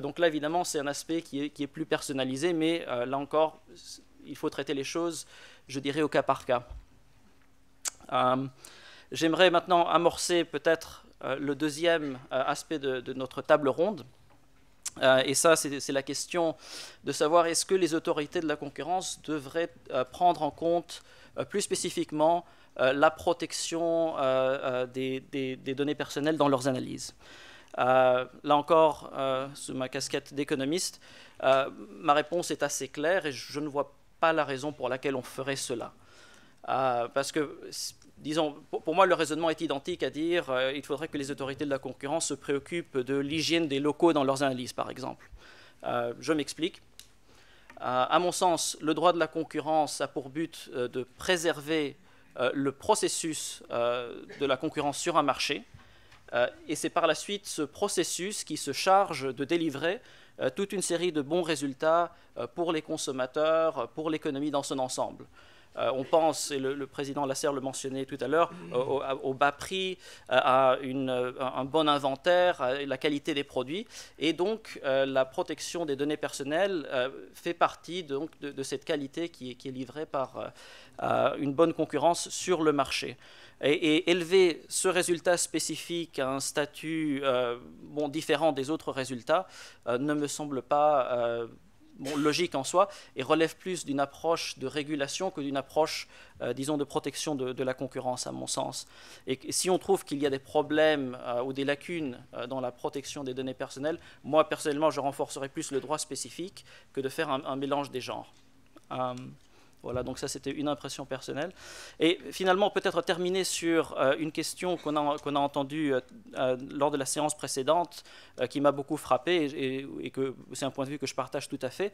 Donc là, évidemment, c'est un aspect qui est plus personnalisé, mais là encore, il faut traiter les choses, je dirais, au cas par cas. J'aimerais maintenant amorcer peut-être le deuxième aspect de notre table ronde. Et ça, c'est la question de savoir est-ce que les autorités de la concurrence devraient prendre en compte plus spécifiquement la protection des données personnelles dans leurs analyses. Là encore, sous ma casquette d'économiste, ma réponse est assez claire et je ne vois pas la raison pour laquelle on ferait cela. Parce que, disons, pour moi, le raisonnement est identique à dire il faudrait que les autorités de la concurrence se préoccupent de l'hygiène des locaux dans leurs analyses, par exemple. Je m'explique. À mon sens, le droit de la concurrence a pour but de préserver le processus de la concurrence sur un marché, et c'est par la suite ce processus qui se charge de délivrer toute une série de bons résultats pour les consommateurs, pour l'économie dans son ensemble. On pense, et le président Lasserre le mentionnait tout à l'heure, au bas prix, à un bon inventaire, à la qualité des produits. Et donc, la protection des données personnelles fait partie donc, de cette qualité qui est livrée par une bonne concurrence sur le marché. Et élever ce résultat spécifique à un statut différent des autres résultats ne me semble pas logique en soi et relève plus d'une approche de régulation que d'une approche, disons, de protection de la concurrence, à mon sens. Et si on trouve qu'il y a des problèmes ou des lacunes dans la protection des données personnelles, moi, personnellement, je renforcerais plus le droit spécifique que de faire un mélange des genres. Voilà, donc ça c'était une impression personnelle. Et finalement, peut-être terminer sur une question qu'on a entendue lors de la séance précédente, qui m'a beaucoup frappé et que c'est un point de vue que je partage tout à fait,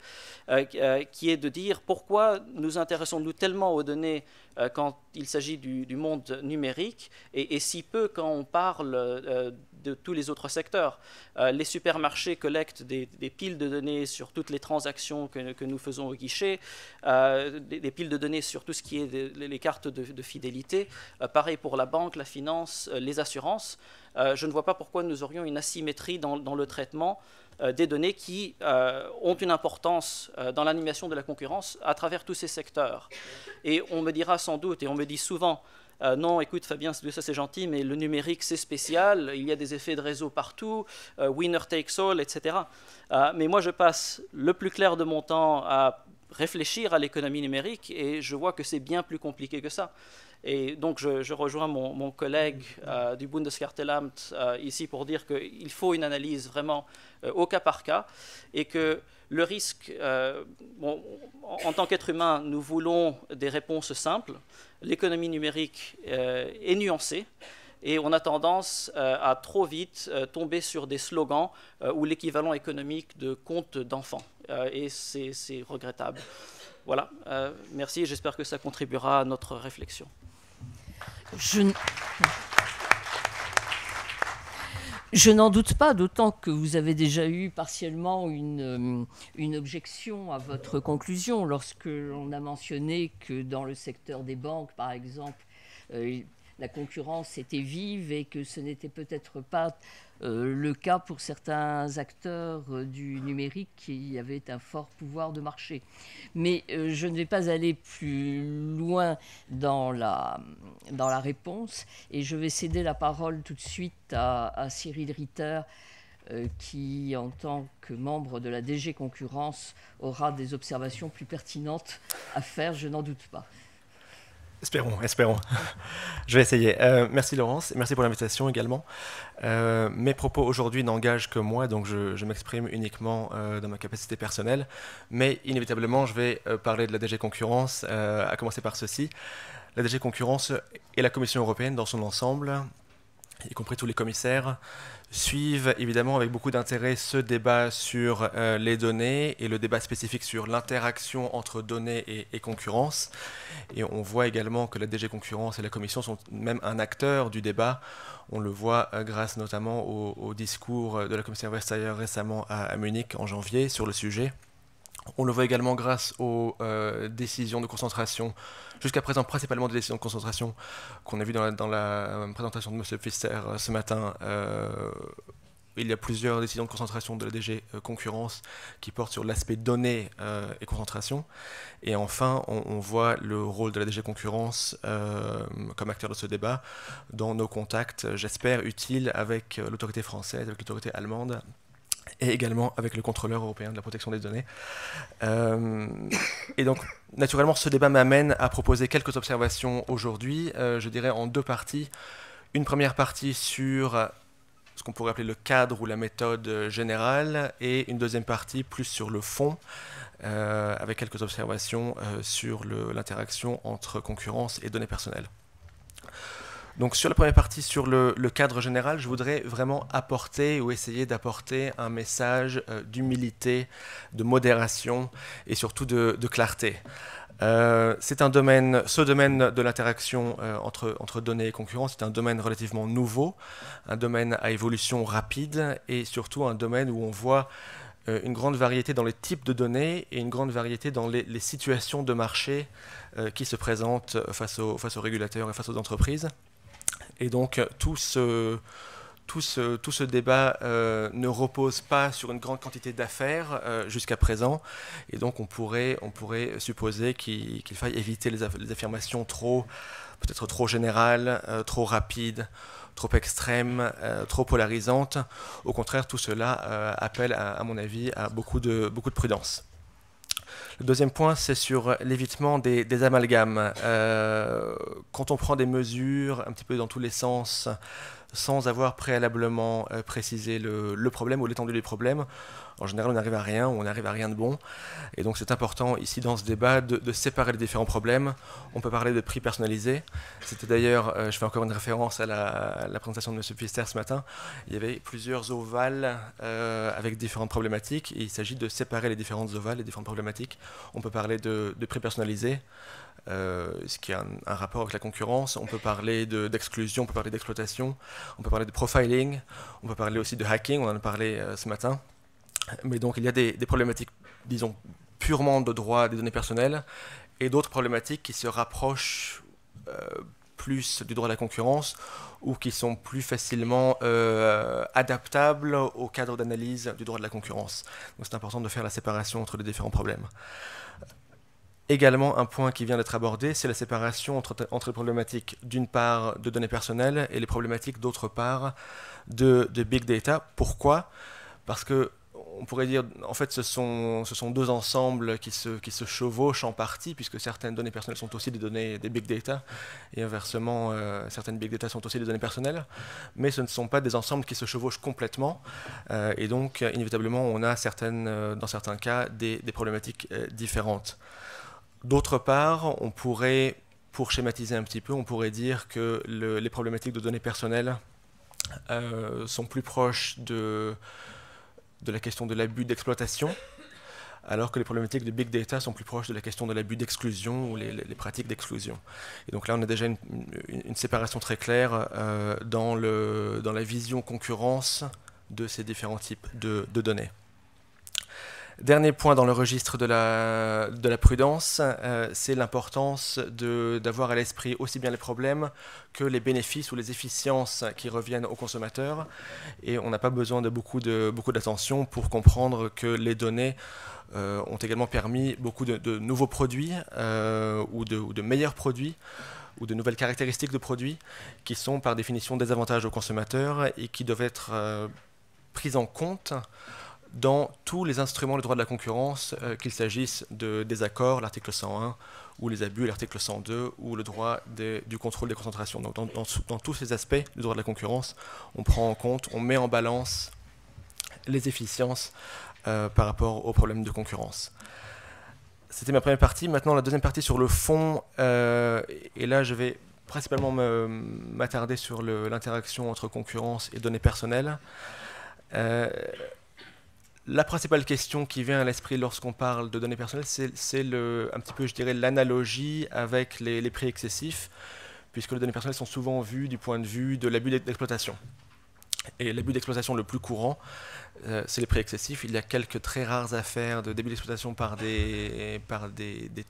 qui est de dire pourquoi nous intéressons-nous tellement aux données quand il s'agit du monde numérique et si peu quand on parle de tous les autres secteurs. Les supermarchés collectent des piles de données sur toutes les transactions que nous faisons au guichet, des piles de données sur tout ce qui est les cartes de fidélité. Pareil pour la banque, la finance, les assurances. Je ne vois pas pourquoi nous aurions une asymétrie dans le traitement des données qui ont une importance dans l'animation de la concurrence à travers tous ces secteurs. Et on me dira sans doute, et on me dit souvent, non, écoute Fabien, ça c'est gentil, mais le numérique c'est spécial, il y a des effets de réseau partout, winner takes all, etc. Mais moi je passe le plus clair de mon temps à réfléchir à l'économie numérique et je vois que c'est bien plus compliqué que ça. Et donc je rejoins mon collègue du Bundeskartellamt ici pour dire qu'il faut une analyse vraiment au cas par cas et que le risque, en tant qu'être humain, nous voulons des réponses simples. L'économie numérique est nuancée et on a tendance à trop vite tomber sur des slogans ou l'équivalent économique de contes d'enfants. Et c'est regrettable. Voilà, merci, j'espère que ça contribuera à notre réflexion. Je n'en doute pas, d'autant que vous avez déjà eu partiellement une objection à votre conclusion lorsque l'on a mentionné que dans le secteur des banques, par exemple, la concurrence était vive et que ce n'était peut-être pas le cas pour certains acteurs du numérique qui avaient un fort pouvoir de marché. Mais je ne vais pas aller plus loin dans la réponse et je vais céder la parole tout de suite à Cyril Ritter qui, en tant que membre de la DG Concurrence, aura des observations plus pertinentes à faire, je n'en doute pas. Espérons. Je vais essayer. Merci Laurence, merci pour l'invitation également. Mes propos aujourd'hui n'engagent que moi, donc je m'exprime uniquement dans ma capacité personnelle, mais inévitablement je vais parler de la DG Concurrence, à commencer par ceci. La DG Concurrence et la Commission européenne dans son ensemble, y compris tous les commissaires, suivent évidemment avec beaucoup d'intérêt ce débat sur les données et le débat spécifique sur l'interaction entre données et concurrence. Et on voit également que la DG Concurrence et la Commission sont même un acteur du débat. On le voit grâce notamment au discours de la commissaire Vestager récemment à Munich en janvier sur le sujet. On le voit également grâce aux décisions de concentration, jusqu'à présent principalement des décisions de concentration qu'on a vues dans la présentation de M. Pfister ce matin. Il y a plusieurs décisions de concentration de la DG Concurrence qui portent sur l'aspect données et concentration. Et enfin, on voit le rôle de la DG Concurrence comme acteur de ce débat dans nos contacts, j'espère, utiles avec l'autorité française, avec l'autorité allemande, et également avec le contrôleur européen de la protection des données. Et donc, naturellement, ce débat m'amène à proposer quelques observations aujourd'hui, je dirais en deux parties. Une première partie sur ce qu'on pourrait appeler le cadre ou la méthode générale, et une deuxième partie plus sur le fond, avec quelques observations sur l'interaction entre concurrence et données personnelles. Donc sur la première partie, sur le cadre général, je voudrais vraiment apporter ou essayer d'apporter un message d'humilité, de modération et surtout de clarté. C'est un domaine, ce domaine de l'interaction entre données et concurrence, c'est un domaine relativement nouveau, un domaine à évolution rapide et surtout un domaine où on voit une grande variété dans les types de données et une grande variété dans les situations de marché qui se présentent face aux régulateurs et face aux entreprises. Et donc tout ce débat ne repose pas sur une grande quantité d'affaires jusqu'à présent, et donc on pourrait supposer qu'il faille éviter les affirmations peut-être trop générales, trop rapides, trop extrêmes, trop polarisantes. Au contraire, tout cela appelle, à mon avis, à beaucoup de prudence. Le deuxième point, c'est sur l'évitement des amalgames. Quand on prend des mesures un petit peu dans tous les sens, sans avoir préalablement précisé le problème ou l'étendue du problème, en général on n'arrive à rien, ou on n'arrive à rien de bon. Et donc c'est important ici dans ce débat de séparer les différents problèmes. On peut parler de prix personnalisé. C'était d'ailleurs, je fais encore une référence à la présentation de M. Pfister ce matin, il y avait plusieurs ovales avec différentes problématiques, et il s'agit de séparer les différentes ovales, les différentes problématiques. On peut parler de prix personnalisé, ce qui a un rapport avec la concurrence. On peut parler d'exclusion, on peut parler d'exploitation, on peut parler de profiling, on peut parler aussi de hacking, on en a parlé ce matin. Mais donc il y a des problématiques, disons, purement de droit des données personnelles, et d'autres problématiques qui se rapprochent plus du droit de la concurrence, ou qui sont plus facilement adaptables au cadre d'analyse du droit de la concurrence. Donc c'est important de faire la séparation entre les différents problèmes. Également, un point qui vient d'être abordé, c'est la séparation entre les problématiques, d'une part, de données personnelles, et les problématiques, d'autre part, de big data. Pourquoi ? Parce que on pourrait dire, en fait, ce sont deux ensembles qui se chevauchent en partie, puisque certaines données personnelles sont aussi des big data, et inversement, certaines big data sont aussi des données personnelles, mais ce ne sont pas des ensembles qui se chevauchent complètement, et donc, inévitablement, on a dans certains cas, des problématiques différentes. D'autre part, on pourrait, pour schématiser un petit peu, on pourrait dire que les problématiques de données personnelles sont plus proches de la question de l'abus d'exploitation, alors que les problématiques de big data sont plus proches de la question de l'abus d'exclusion ou les pratiques d'exclusion. Et donc là, on a déjà une séparation très claire dans la vision concurrence de ces différents types de données. Dernier point dans le registre de la prudence, c'est l'importance d'avoir à l'esprit aussi bien les problèmes que les bénéfices ou les efficiences qui reviennent aux consommateurs. Et on n'a pas besoin de beaucoup d'attention pour comprendre que les données ont également permis beaucoup de nouveaux produits ou de meilleurs produits ou de nouvelles caractéristiques de produits qui sont par définition des avantages aux consommateurs et qui doivent être pris en compte dans tous les instruments du droit de la concurrence, qu'il s'agisse des accords, l'article 101, ou les abus, l'article 102, ou le droit du contrôle des concentrations. Donc dans tous ces aspects du droit de la concurrence, on prend en compte, on met en balance les efficiences par rapport aux problèmes de concurrence. C'était ma première partie. Maintenant, la deuxième partie sur le fond, et là je vais principalement m'attarder sur l'interaction entre concurrence et données personnelles. La principale question qui vient à l'esprit lorsqu'on parle de données personnelles, c'est un petit peu, je dirais, l'analogie avec les prix excessifs, puisque les données personnelles sont souvent vues du point de vue de l'abus d'exploitation. Et l'abus d'exploitation le plus courant, c'est les prix excessifs. Il y a quelques très rares affaires de début d'exploitation par des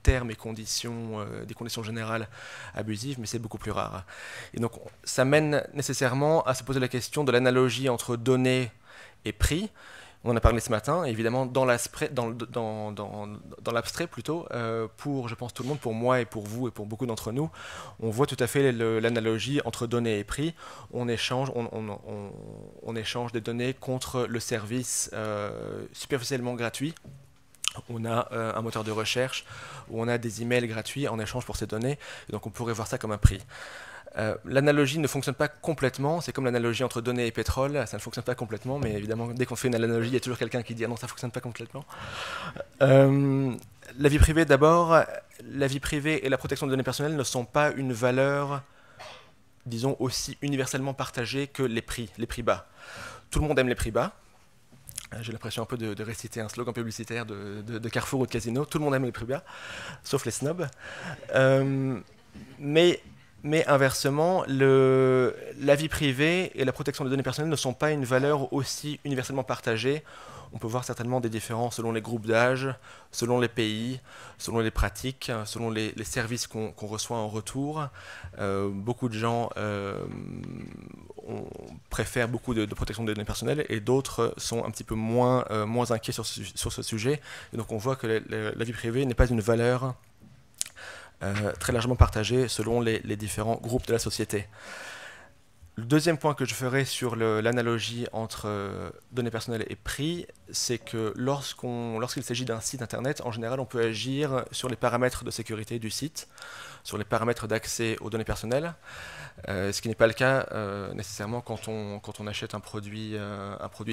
termes et conditions, des conditions générales abusives, mais c'est beaucoup plus rare. Et donc, ça mène nécessairement à se poser la question de l'analogie entre données et prix. On en a parlé ce matin, évidemment, dans l'abstrait plutôt, pour, je pense, tout le monde, pour moi et pour vous et pour beaucoup d'entre nous, on voit tout à fait l'analogie entre données et prix. On échange des données contre le service superficiellement gratuit. On a un moteur de recherche où on a des emails gratuits en échange pour ces données, et donc on pourrait voir ça comme un prix. L'analogie ne fonctionne pas complètement, c'est comme l'analogie entre données et pétrole, ça ne fonctionne pas complètement, mais évidemment, dès qu'on fait une analogie, il y a toujours quelqu'un qui dit « Ah non, ça ne fonctionne pas complètement ». La vie privée, d'abord, la vie privée et la protection des données personnelles ne sont pas une valeur, disons, aussi universellement partagée que les prix bas. Tout le monde aime les prix bas. J'ai l'impression un peu de réciter un slogan publicitaire de Carrefour ou de Casino. Tout le monde aime les prix bas, sauf les snobs. Mais inversement, la vie privée et la protection des données personnelles ne sont pas une valeur aussi universellement partagée. On peut voir certainement des différences selon les groupes d'âge, selon les pays, selon les pratiques, selon les services qu'on reçoit en retour. Beaucoup de gens préfèrent beaucoup de protection des données personnelles et d'autres sont un petit peu moins inquiets sur ce sujet. Et donc on voit que la vie privée n'est pas une valeur très largement partagée selon les différents groupes de la société. Le deuxième point que je ferai sur l'analogie entre données personnelles et prix, c'est que lorsqu'il s'agit d'un site internet, en général, on peut agir sur les paramètres de sécurité du site, sur les paramètres d'accès aux données personnelles, ce qui n'est pas le cas nécessairement quand on achète un produit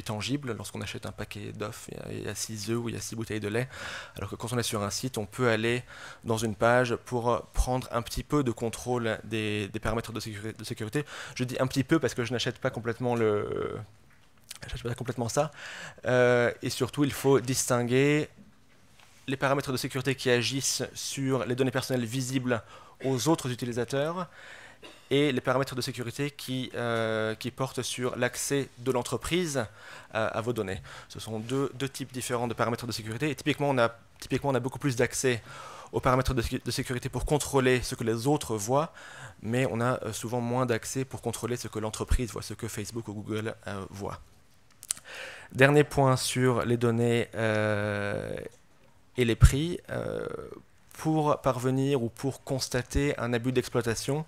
tangible, lorsqu'on achète un paquet d'œufs, il y a 6 œufs ou il y a 6 bouteilles de lait, alors que quand on est sur un site, on peut aller dans une page pour prendre un petit peu de contrôle des paramètres de sécurité. Je dis un petit peu parce que je n'achète pas complètement ça, et surtout il faut distinguer les paramètres de sécurité qui agissent sur les données personnelles visibles aux autres utilisateurs et les paramètres de sécurité qui portent sur l'accès de l'entreprise à vos données. Ce sont deux types différents de paramètres de sécurité. Et typiquement, on a beaucoup plus d'accès aux paramètres de sécurité pour contrôler ce que les autres voient, mais on a souvent moins d'accès pour contrôler ce que l'entreprise voit, ce que Facebook ou Google voit. Dernier point sur les données et les prix. Pour parvenir ou pour constater un abus d'exploitation,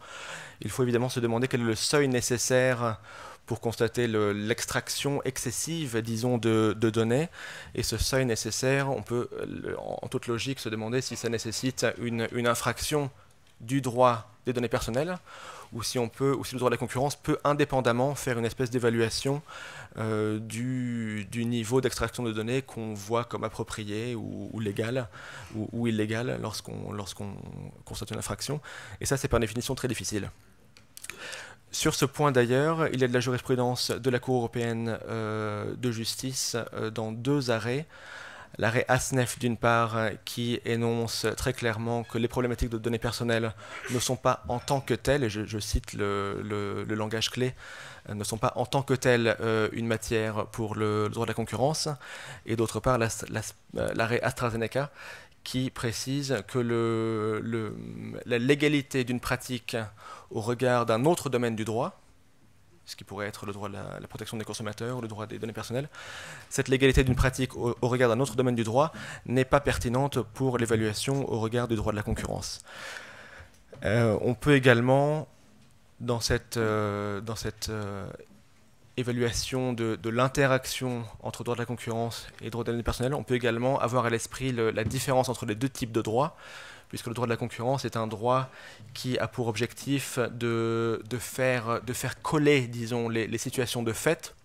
il faut évidemment se demander quel est le seuil nécessaire pour constater l'extraction excessive, disons, de données. Et ce seuil nécessaire, on peut, en toute logique, se demander si ça nécessite une infraction du droit des données personnelles, ou si le droit de la concurrence peut indépendamment faire une espèce d'évaluation du niveau d'extraction de données qu'on voit comme approprié ou légal ou illégal lorsqu'on constate une infraction. Et ça, c'est par définition très difficile. Sur ce point d'ailleurs, il y a de la jurisprudence de la Cour européenne de justice dans 2 arrêts. L'arrêt ASNEF d'une part qui énonce très clairement que les problématiques de données personnelles ne sont pas en tant que telles, et je cite le langage clé, ne sont pas en tant que telles une matière pour le droit de la concurrence, et d'autre part l'arrêt AstraZeneca qui précise que la légalité d'une pratique au regard d'un autre domaine du droit, ce qui pourrait être le droit de la protection des consommateurs ou le droit des données personnelles, cette légalité d'une pratique au regard d'un autre domaine du droit n'est pas pertinente pour l'évaluation au regard du droit de la concurrence. On peut également, dans cette évaluation de l'interaction entre droit de la concurrence et droit des données personnelles, on peut également avoir à l'esprit la différence entre les 2 types de droits, puisque le droit de la concurrence est un droit qui a pour objectif de faire coller, disons, les situations de fait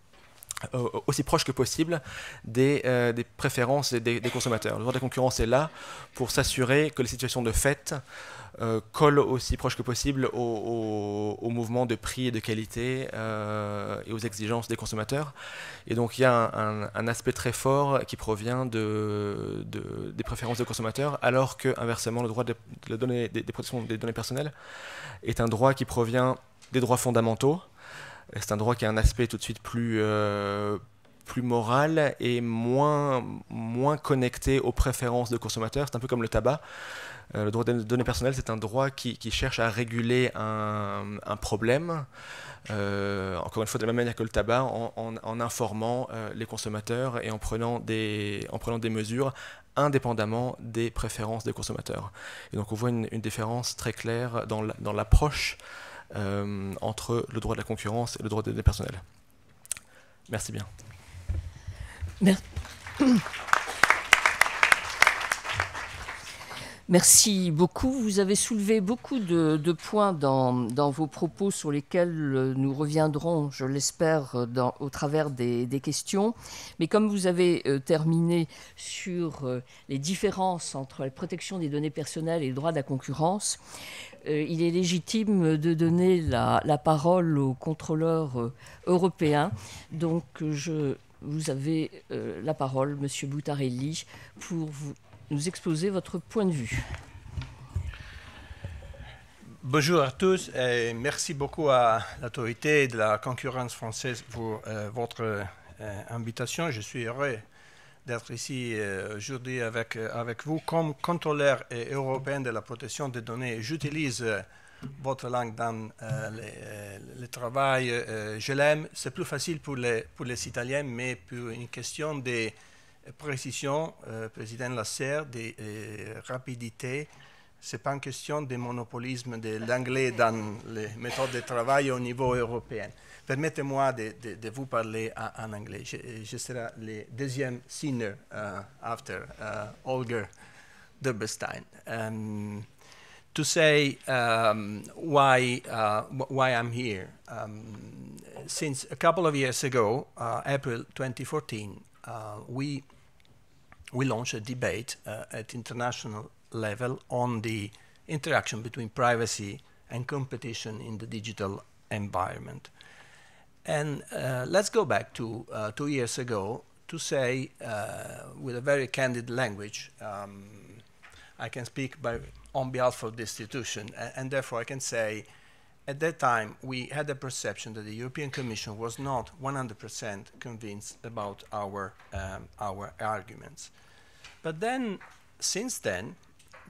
aussi proches que possible des préférences des consommateurs. Le droit de la concurrence est là pour s'assurer que les situations de fait collent aussi proche que possible aux mouvements de prix et de qualité et aux exigences des consommateurs. Et donc il y a un aspect très fort qui provient des préférences des consommateurs, alors que inversement le droit des protections des données personnelles est un droit qui provient des droits fondamentaux, C'est un droit qui a un aspect tout de suite plus moral et moins connecté aux préférences de consommateurs. C'est un peu comme le tabac. Le droit des données personnelles, c'est un droit qui cherche à réguler un problème, encore une fois de la même manière que le tabac, en informant les consommateurs et en prenant des mesures indépendamment des préférences des consommateurs. Et donc on voit une différence très claire dans l'approche entre le droit de la concurrence et le droit des données personnelles. Merci bien. Merci beaucoup. Vous avez soulevé beaucoup de points dans vos propos sur lesquels nous reviendrons, je l'espère, au travers des questions. Mais comme vous avez terminé sur les différences entre la protection des données personnelles et le droit de la concurrence, il est légitime de donner la parole au contrôleur européen. Donc, vous avez la parole, Monsieur Buttarelli, pour nous exposer votre point de vue. Bonjour à tous et merci beaucoup à l'autorité de la concurrence française pour votre invitation. Je suis heureux d'être ici aujourd'hui avec vous. Comme contrôleur européen de la protection des données, j'utilise votre langue dans le travail. Je l'aime. C'est plus facile pour les Italiens, mais pour une question de précision, Président Lasserre, de rapidité, ce n'est pas une question de monopolisme de l'anglais dans les méthodes de travail au niveau européen. Permettez-moi de vous parler en anglais. Je serai le deuxième singer after Holger Debestein. To say why I'm here. Since a couple of years ago, April 2014, we launched a debate at international level on the interaction between privacy and competition in the digital environment. And let's go back to 2 years ago to say, with a very candid language, I can speak on behalf of the institution, and therefore I can say, at that time, we had the perception that the European Commission was not 100% convinced about our arguments. But then, since then,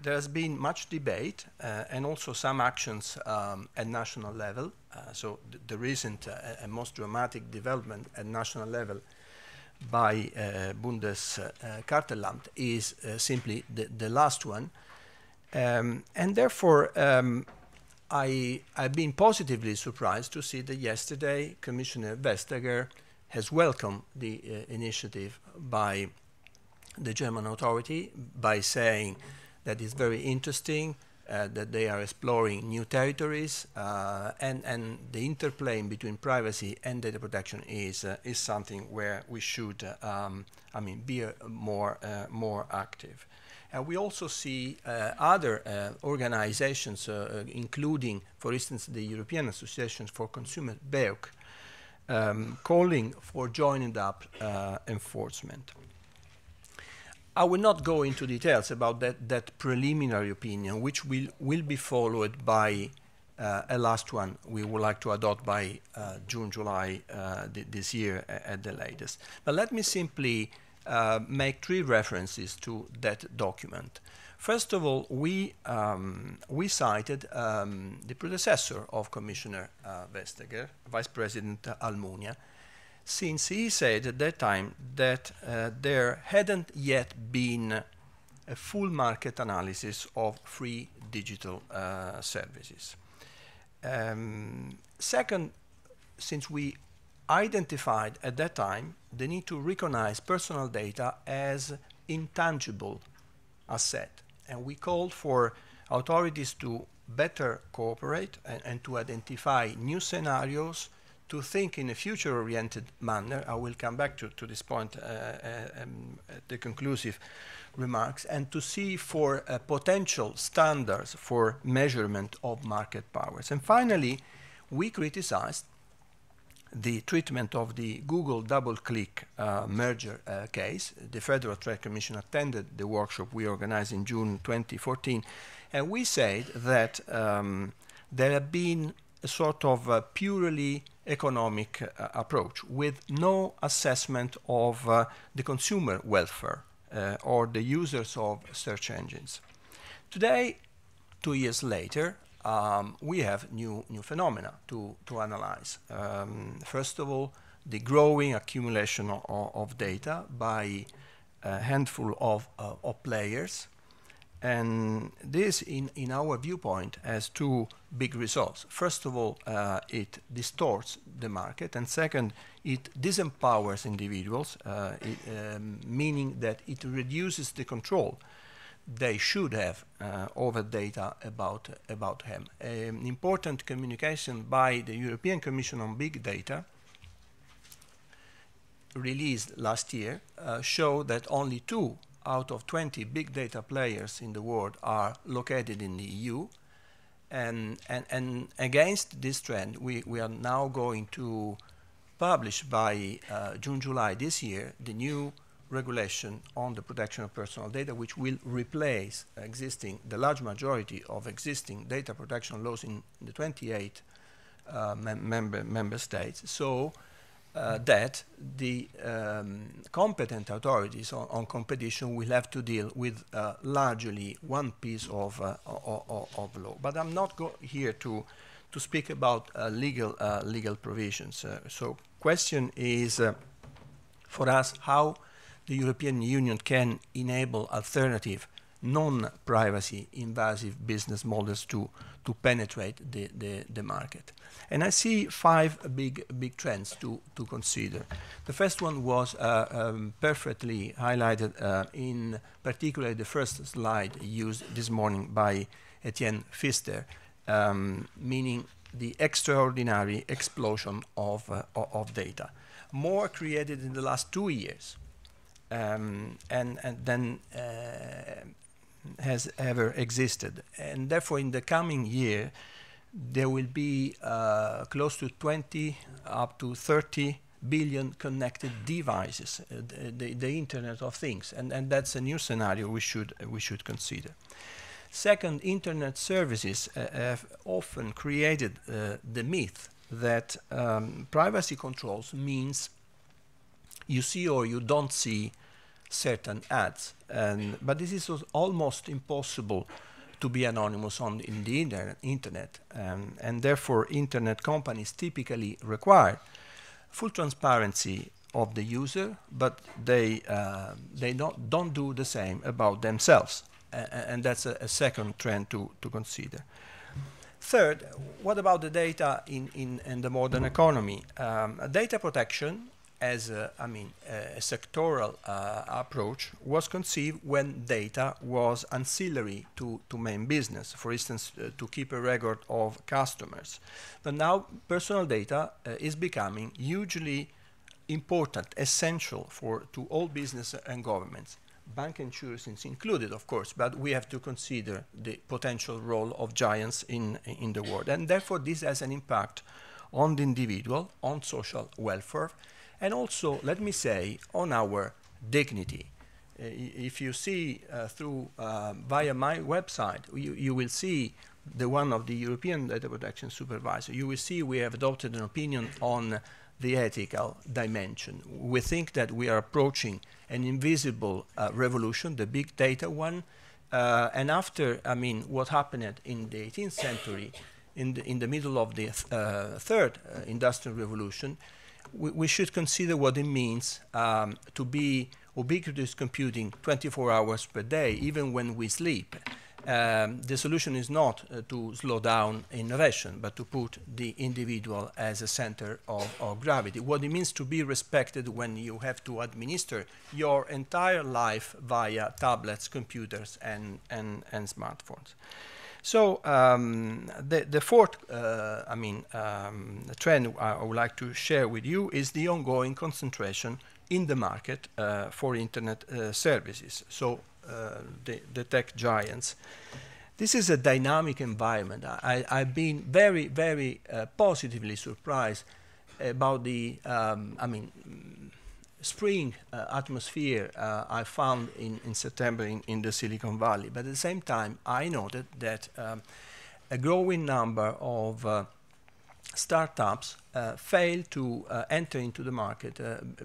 there has been much debate and also some actions at national level. So the recent and most dramatic development at national level by Bundeskartellamt is simply the last one. And therefore, I've been positively surprised to see that yesterday Commissioner Vestager has welcomed the initiative by the German authority by saying that it's very interesting, that they are exploring new territories, and the interplay between privacy and data protection is something where we should be more active. And we also see other organizations, including, for instance, the European Association for Consumer, BEUC, calling for joining up enforcement. I will not go into details about that preliminary opinion, which will be followed by a last one we would like to adopt by June, July this year at the latest. But let me simply make 3 references to that document. First of all, we cited the predecessor of Commissioner Vestager, Vice President Almunia, since he said at that time that there hadn't yet been a full market analysis of free digital services. Second, since we identified at that time the need to recognize personal data as intangible asset, and we called for authorities to better cooperate and to identify new scenarios, to think in a future-oriented manner. I will come back to this point at the conclusive remarks, and to see for potential standards for measurement of market powers. And finally, we criticized the treatment of the Google DoubleClick merger case. The Federal Trade Commission attended the workshop we organized in June 2014, and we said that there have been a sort of purely economic approach with no assessment of the consumer welfare or the users of search engines. Today, 2 years later, we have new phenomena to analyze. First of all, the growing accumulation of data by a handful of players. And this, in our viewpoint, has two big results. First of all, it distorts the market, and second, it disempowers individuals, meaning that it reduces the control they should have over data about them. An important communication by the European Commission on Big Data released last year showed that only 2 out of 20 big data players in the world are located in the EU. And against this trend, we are now going to publish by June, July this year, the new regulation on the protection of personal data, which will replace the large majority of existing data protection laws in the 28 member states. So that the competent authorities on competition will have to deal with largely one piece of law. But I'm not here to speak about legal provisions. So question is for us how the European Union can enable alternative non-privacy invasive business models to penetrate the market. And I see 5 big trends to consider. The first one was perfectly highlighted in particular the first slide used this morning by Etienne Pfister, meaning the extraordinary explosion of data. More created in the last 2 years and then has ever existed. And therefore, in the coming year, there will be close to 20 up to 30 billion connected devices, the Internet of Things, and that's a new scenario we should consider. Second, Internet services have often created the myth that privacy controls means you see or you don't see certain ads, but this is almost impossible to be anonymous in the internet, and therefore internet companies typically require full transparency of the user, but they don't do the same about themselves, and that's a second trend to consider. Third, what about the data in the modern economy? Data protection as a sectoral approach was conceived when data was ancillary to main business, for instance, to keep a record of customers. But now personal data is becoming hugely important, essential to all business and governments, bank insurance included, of course, but we have to consider the potential role of giants in the world. And therefore this has an impact on the individual, on social welfare, and also, let me say, on our dignity. If you see via my website, you will see the one of the European Data Protection Supervisor. You will see we have adopted an opinion on the ethical dimension. We think that we are approaching an invisible revolution, the big data one, and after, what happened in the 18th century, in the middle of the third industrial revolution, we should consider what it means to be ubiquitous computing 24 hours per day, even when we sleep. The solution is not to slow down innovation, but to put the individual as a center of gravity. What it means to be respected when you have to administer your entire life via tablets, computers, and smartphones. So the fourth trend I would like to share with you is the ongoing concentration in the market for internet services. So the tech giants. This is a dynamic environment. I've been very, very positively surprised about the spring atmosphere I found in September in the Silicon Valley. But at the same time, I noted that a growing number of startups fail to enter into the market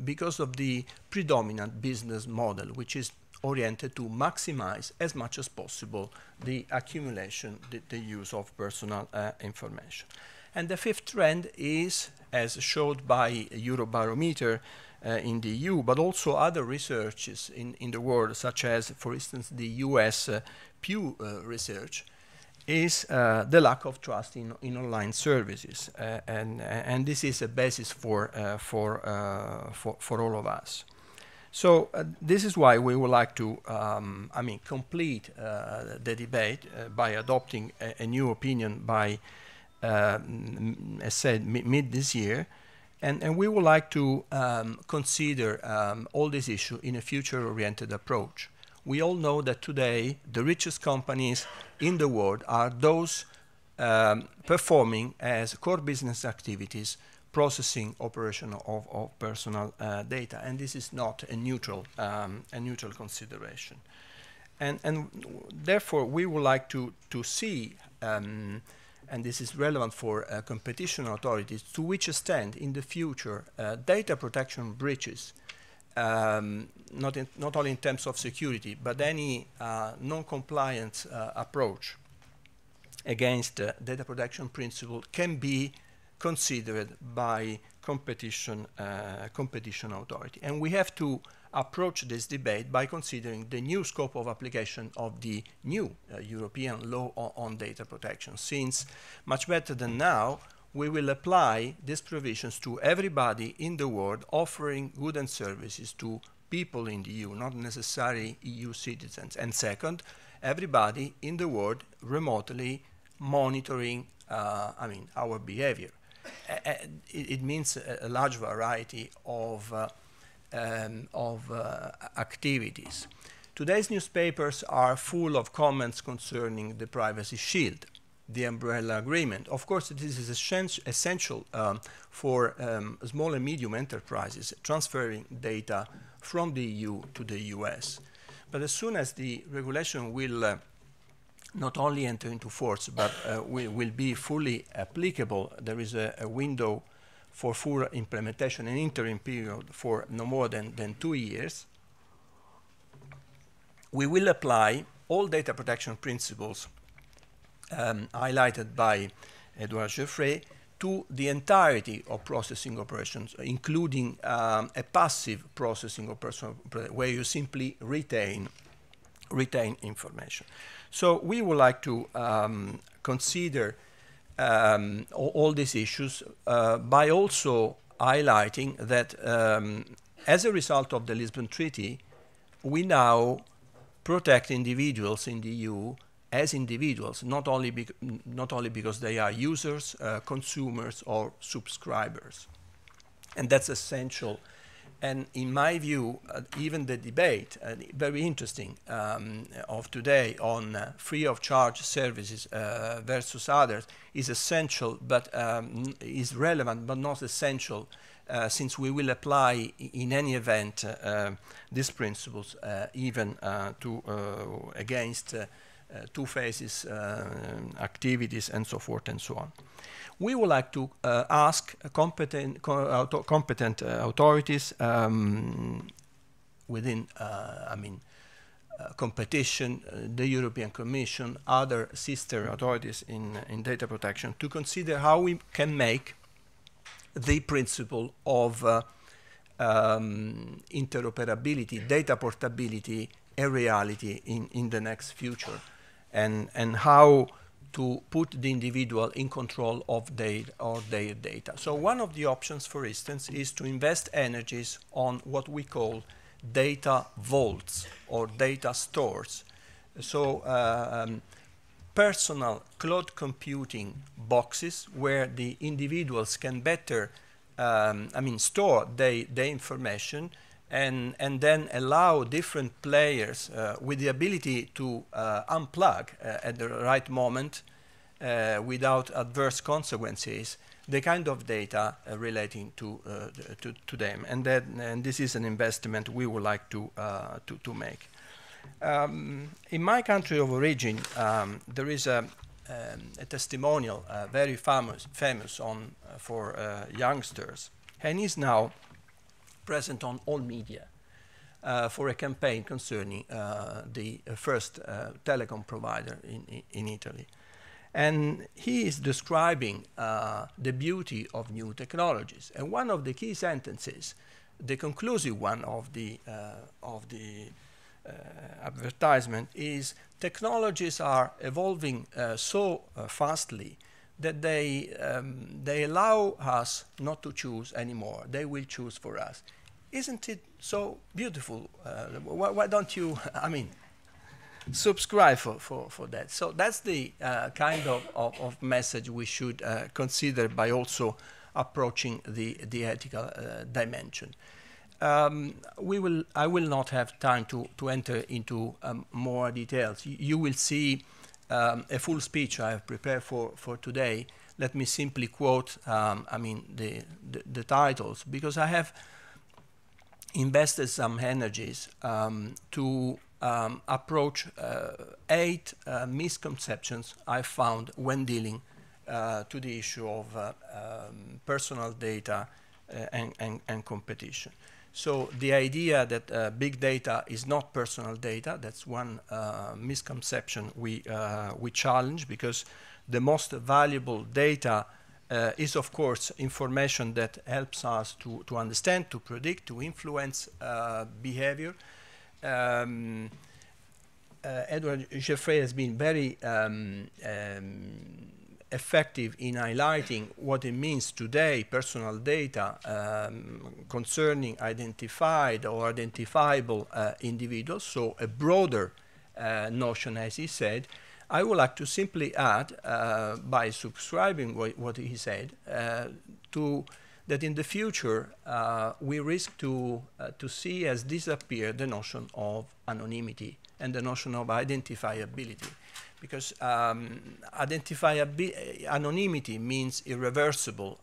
because of the predominant business model, which is oriented to maximize as much as possible the accumulation, the use of personal information. And the fifth trend is, as showed by Eurobarometer in the EU, but also other researches in the world, such as, for instance, the US Pew research, is the lack of trust in online services, and this is a basis for all of us. So this is why we would like to, complete the debate by adopting a new opinion by, as said, mid this year, and we would like to consider all this issue in a future-oriented approach. We all know that today the richest companies in the world are those performing as core business activities processing operation of personal data, and this is not a neutral consideration. And therefore, we would like to see, and this is relevant for competition authorities, to which extent in the future data protection breaches, not only in terms of security, but any non-compliance approach against data protection principle can be considered by competition authority. And we have to approach this debate by considering the new scope of application of the new European law on data protection, since much better than now, we will apply these provisions to everybody in the world offering goods and services to people in the EU, not necessarily EU citizens. And second, everybody in the world remotely monitoring our behavior. It means a large variety of activities. Today's newspapers are full of comments concerning the privacy shield, the umbrella agreement. Of course, this is essential for small and medium enterprises transferring data from the EU to the US. But as soon as the regulation will not only enter into force, but will be fully applicable, there is a window for full implementation, an interim period for no more than 2 years. We will apply all data protection principles highlighted by Edouard Geoffrey to the entirety of processing operations, including a passive processing operation where you simply retain information. So we would like to consider all these issues by also highlighting that as a result of the Lisbon Treaty, we now protect individuals in the EU as individuals, not only because they are users, consumers, or subscribers. And that's essential. And in my view, even the debate, very interesting, of today on free of charge services versus others is essential, but is relevant, but not essential, since we will apply in any event these principles even against two phases activities and so forth and so on. We would like to ask competent authorities within, competition, the European Commission, other sister authorities in data protection, to consider how we can make the principle of interoperability, data portability, a reality in the next future, and how to put the individual in control of their data. So one of the options, for instance, is to invest energies on what we call data vaults or data stores. So personal cloud computing boxes where the individuals can better store their information and then allow different players with the ability to unplug at the right moment without adverse consequences the kind of data relating to them, and this is an investment we would like to make. In my country of origin, there is a a testimonial, very famous on for youngsters, and is now present on all media for a campaign concerning the first telecom provider in Italy. And he is describing the beauty of new technologies. And one of the key sentences, the conclusive one of the advertisement, is technologies are evolving so fastly that they allow us not to choose anymore. They will choose for us. Isn't it so beautiful? Why don't you, I mean, subscribe for that? So that's the kind of message we should consider by also approaching the ethical dimension. I will not have time to enter into more details. You will see a full speech I have prepared for today. Let me simply quote, I mean, the titles, because I have invested some energies to approach 8 misconceptions I found when dealing to the issue of personal data and competition. So the idea that big data is not personal data, that's one misconception we challenge, because the most valuable data is, of course, information that helps us to understand, to predict, to influence behavior. Edward Geoffrey has been very effective in highlighting what it means today, personal data concerning identified or identifiable individuals, so a broader notion, as he said. I would like to simply add, by subscribing what he said, that in the future we risk to see as disappear the notion of anonymity and the notion of identifiability. Because anonymity means irreversible,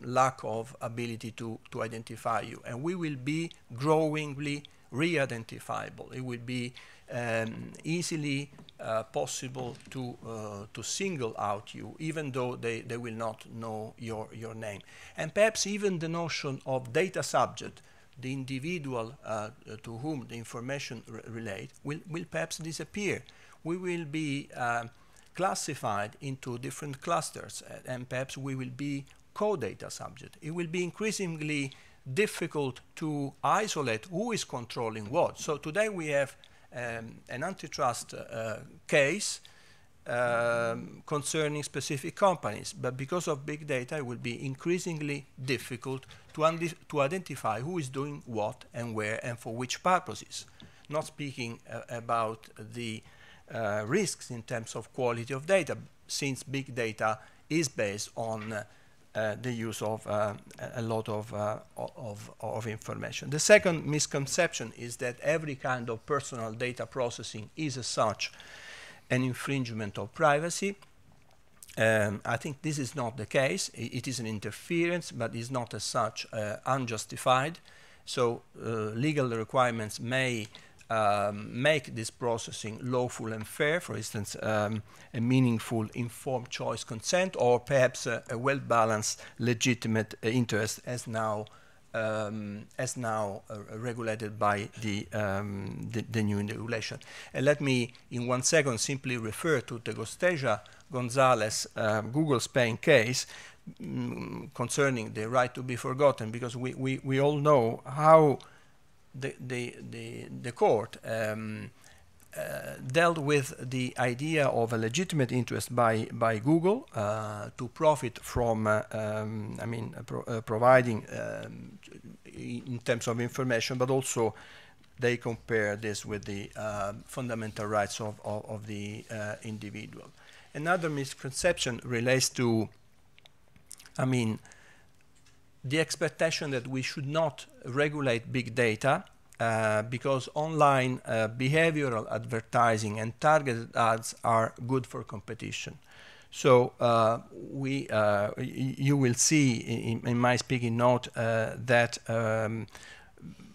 lack of ability to identify you. And we will be growingly re-identifiable. It will be easily possible to single out you, even though they will not know your name. And perhaps even the notion of data subject, the individual to whom the information relate, will perhaps disappear. We will be classified into different clusters, and perhaps we will be co-data subject. It will be increasingly difficult to isolate who is controlling what. So today we have an antitrust case concerning specific companies, but because of big data, it will be increasingly difficult to identify who is doing what and where and for which purposes. Not speaking about the risks in terms of quality of data, since big data is based on the use of a lot of information. The second misconception is that every kind of personal data processing is as such an infringement of privacy. I think this is not the case. It is an interference, but is not as such unjustified. So legal requirements may make this processing lawful and fair, for instance, a meaningful informed choice consent, or perhaps a well-balanced legitimate interest as now regulated by the new regulation. And let me, in 1 second, simply refer to the Gosteja-Gonzalez Google Spain case concerning the right to be forgotten, because we all know how the court dealt with the idea of a legitimate interest by Google to profit from providing in terms of information, but also they compare this with the fundamental rights of the individual. Another misconception relates to, the expectation that we should not regulate big data because online behavioral advertising and targeted ads are good for competition. So you will see in my speaking note that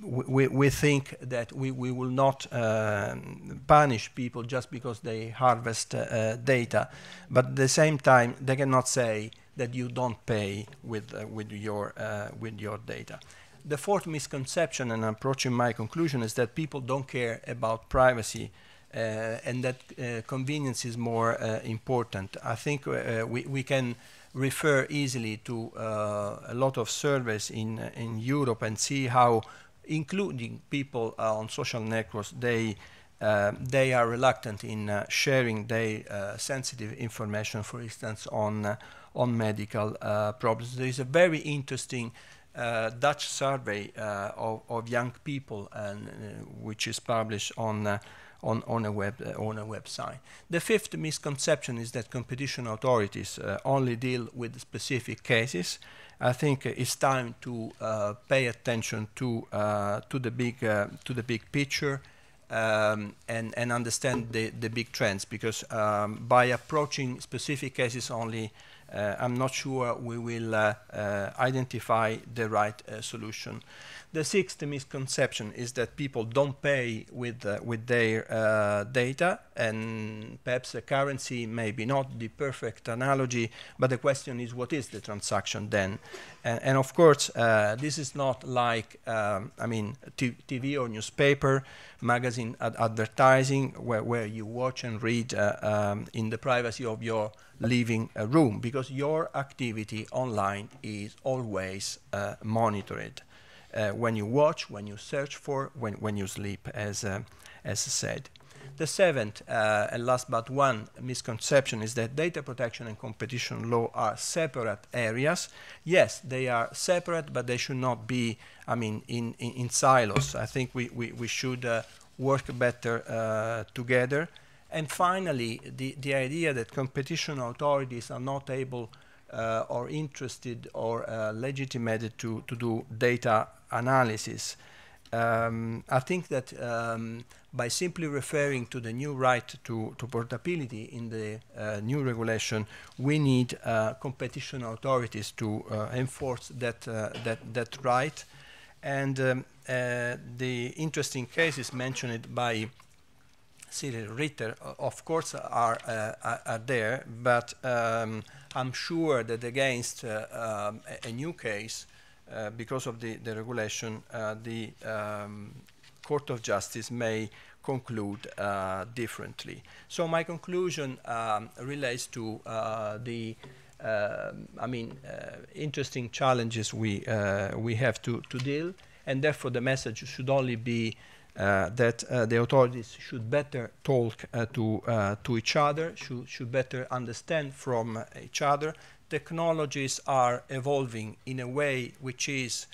we think that we will not punish people just because they harvest data, but at the same time they cannot say that you don't pay with your data. The fourth misconception, and approaching my conclusion, is that people don't care about privacy and that convenience is more important. I think we can refer easily to a lot of surveys in Europe and see how, including people on social networks, they are reluctant in sharing their sensitive information, for instance, on medical problems. There is a very interesting Dutch survey of young people, and which is published on a website. The fifth misconception is that competition authorities only deal with specific cases. I think it's time to pay attention to the big picture and understand the big trends, because by approaching specific cases only, I'm not sure we will identify the right solution. The sixth misconception is that people don't pay with their data, and perhaps the currency may be not the perfect analogy, but the question is, what is the transaction then? And of course, this is not like, TV or newspaper, magazine advertising, where you watch and read in the privacy of your living room, because your activity online is always monitored. When you watch, when you search for, when you sleep, as said. The seventh and last but one misconception is that data protection and competition law are separate areas. Yes, they are separate, but they should not be, in silos. I think we should work better together. And finally, the idea that competition authorities are not able or interested or legitimated to do data analysis. I think that by simply referring to the new right to portability in the new regulation, we need competition authorities to enforce that right. And the interesting cases mentioned by Cyril Ritter, of course, are there, but I'm sure that against a new case, because of the regulation, the Court of Justice may conclude differently. So my conclusion relates to the interesting challenges we have to deal, and therefore the message should only be that the authorities should better talk to each other, should better understand from each other. Technologies are evolving in a way which is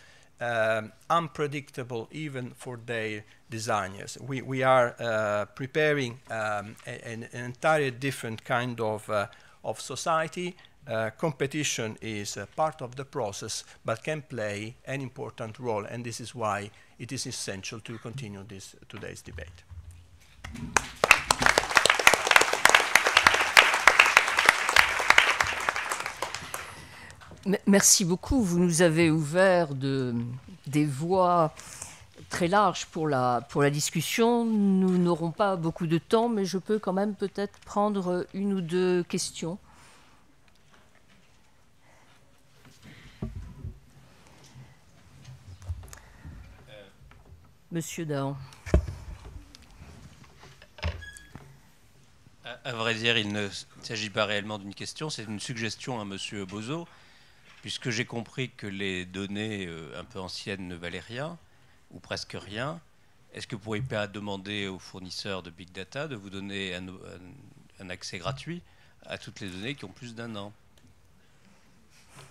unpredictable even for their designers. We are preparing an entirely different kind of society. Competition is part of the process, but can play an important role, and this is why it is essential to continue today's debate. Merci beaucoup. Vous nous avez ouvert des voies très larges pour la discussion. Nous n'aurons pas beaucoup de temps, mais je peux quand même peut-être prendre une ou deux questions. Monsieur Dahan. À vrai dire, il ne s'agit pas réellement d'une question, c'est une suggestion à Monsieur Bozo, puisque j'ai compris que les données un peu anciennes ne valaient rien, ou presque rien. Est-ce que vous ne pourriez pas demander aux fournisseurs de Big Data de vous donner un accès gratuit à toutes les données qui ont plus d'1 an?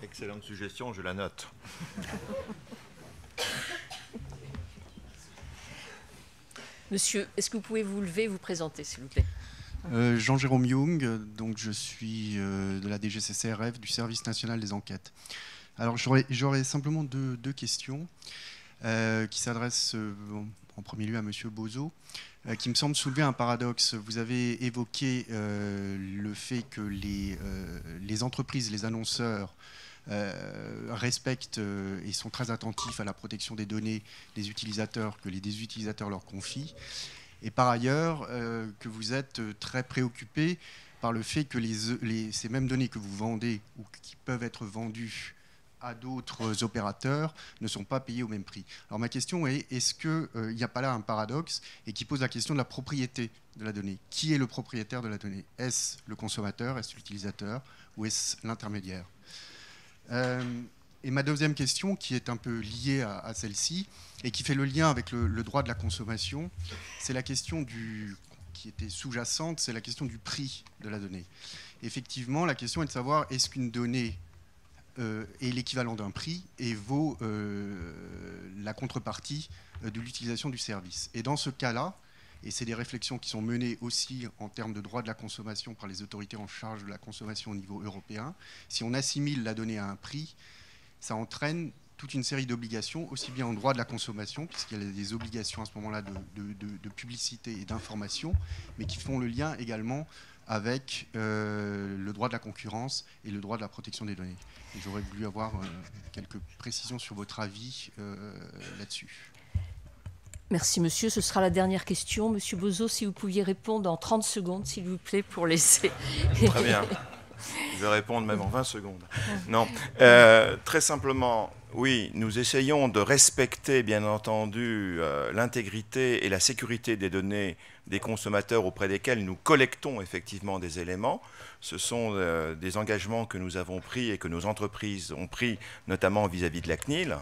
Excellente suggestion, je la note. Monsieur, est-ce que vous pouvez vous lever et vous présenter, s'il vous plaît? Jean-Jérôme Young, donc je suis de la DGCCRF, du Service national des enquêtes. Alors j'aurais simplement deux questions qui s'adressent en premier lieu à Monsieur Bozo, qui me semble soulever un paradoxe. Vous avez évoqué le fait que les entreprises, les annonceurs respectent et sont très attentifs à la protection des données des utilisateurs que des utilisateurs leur confient. Et par ailleurs, que vous êtes très préoccupé par le fait que ces mêmes données que vous vendez ou qui peuvent être vendues à d'autres opérateurs ne sont pas payés au même prix. Alors ma question est, est-ce qu'il n'y a pas là un paradoxe et qui pose la question de la propriété de la donnée? Qui est le propriétaire de la donnée? Est-ce le consommateur, est-ce l'utilisateur ou est-ce l'intermédiaire? Et ma deuxième question, qui est un peu liée à celle-ci et qui fait le lien avec le droit de la consommation, c'est la question qui était sous-jacente, c'est la question du prix de la donnée. Effectivement, la question est de savoir est-ce qu'une donnée est l'équivalent d'un prix et vaut la contrepartie de l'utilisation du service. Et dans ce cas-là, et c'est des réflexions qui sont menées aussi en termes de droit de la consommation par les autorités en charge de la consommation au niveau européen, si on assimile la donnée à un prix, ça entraîne toute une série d'obligations, aussi bien en droit de la consommation, puisqu'il y a des obligations à ce moment-là de publicité et d'information, mais qui font le lien également avec le droit de la concurrence et le droit de la protection des données. Et j'aurais voulu avoir quelques précisions sur votre avis là-dessus. Merci, monsieur. Ce sera la dernière question. Monsieur Bozo, si vous pouviez répondre en 30 secondes, s'il vous plaît, pour laisser... Très bien. Je vais répondre même en 20 secondes. Non, très simplement, oui, nous essayons de respecter, bien entendu, l'intégrité et la sécurité des données des consommateurs auprès desquels nous collectons effectivement des éléments. Ce sont des engagements que nous avons pris et que nos entreprises ont pris, notamment vis-à-vis de la CNIL.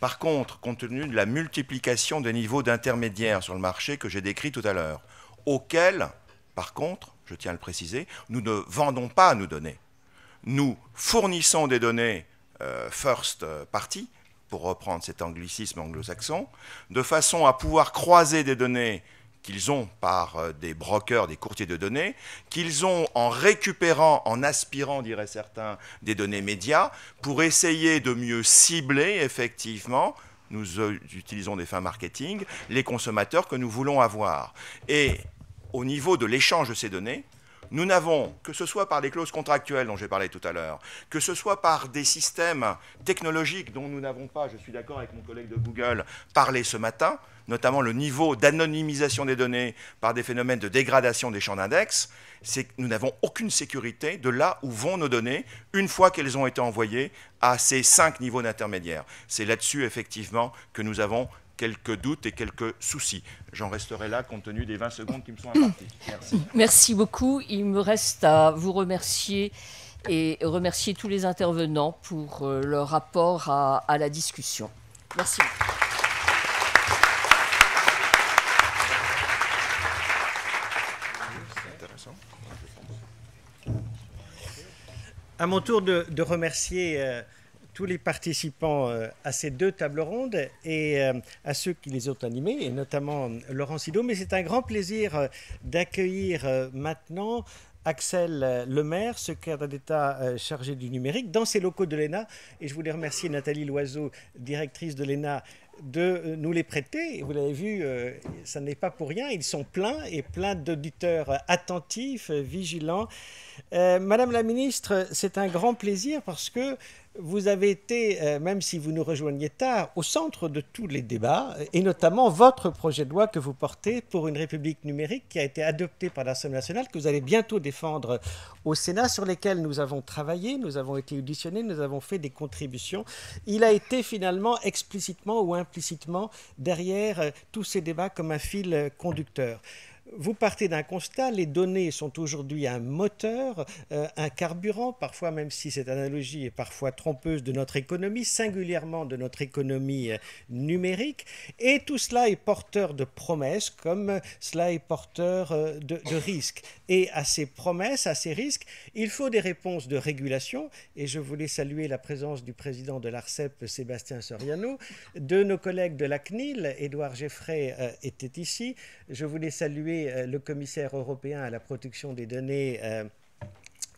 Par contre, compte tenu de la multiplication des niveaux d'intermédiaires sur le marché que j'ai décrit tout à l'heure, auxquels, par contre, je tiens à le préciser, nous ne vendons pas nos données. Nous fournissons des données first party, pour reprendre cet anglicisme anglo-saxon, de façon à pouvoir croiser des données qu'ils ont par des brokers, des courtiers de données, qu'ils ont en récupérant, en aspirant, diraient certains, des données médias, pour essayer de mieux cibler, effectivement, nous utilisons des fins marketing, les consommateurs que nous voulons avoir. Et au niveau de l'échange de ces données, nous n'avons, que ce soit par des clauses contractuelles dont j'ai parlé tout à l'heure, que ce soit par des systèmes technologiques dont nous n'avons pas, je suis d'accord avec mon collègue de Google, parlé ce matin, notamment le niveau d'anonymisation des données par des phénomènes de dégradation des champs d'index, c'est que nous n'avons aucune sécurité de là où vont nos données une fois qu'elles ont été envoyées à ces 5 niveaux d'intermédiaires. C'est là-dessus, effectivement, que nous avons quelques doutes et quelques soucis. J'en resterai là compte tenu des 20 secondes qui me sont imparties. Merci. Merci beaucoup. Il me reste à vous remercier et remercier tous les intervenants pour leur rapport à la discussion. Merci beaucoup. À mon tour de remercier tous les participants à ces 2 tables rondes et à ceux qui les ont animées, et notamment Laurent Sido. Mais c'est un grand plaisir d'accueillir maintenant Axel Lemaire, secrétaire d'État chargé du numérique, dans ces locaux de l'ENA. Et je voulais remercier Nathalie Loiseau, directrice de l'ENA, de nous les prêter. Et vous l'avez vu, ça n'est pas pour rien. Ils sont pleins et pleins d'auditeurs attentifs, vigilants. Madame la ministre, c'est un grand plaisir parce que vous avez été, même si vous nous rejoigniez tard, au centre de tous les débats, et notamment votre projet de loi que vous portez pour une République numérique qui a été adopté par l'Assemblée nationale, que vous allez bientôt défendre au Sénat, sur lesquels nous avons travaillé, nous avons été auditionnés, nous avons fait des contributions. Il a été finalement explicitement ou implicitement derrière tous ces débats comme un fil conducteur. Vous partez d'un constat, les données sont aujourd'hui un moteur, un carburant, parfois même si cette analogie est parfois trompeuse, de notre économie, singulièrement de notre économie numérique, et tout cela est porteur de promesses comme cela est porteur de risques. Et à ces promesses, à ces risques, il faut des réponses de régulation, et je voulais saluer la présence du président de l'ARCEP, Sébastien Soriano, de nos collègues de la CNIL, Édouard Geffray était ici, je voulais saluer le commissaire européen à la protection des données,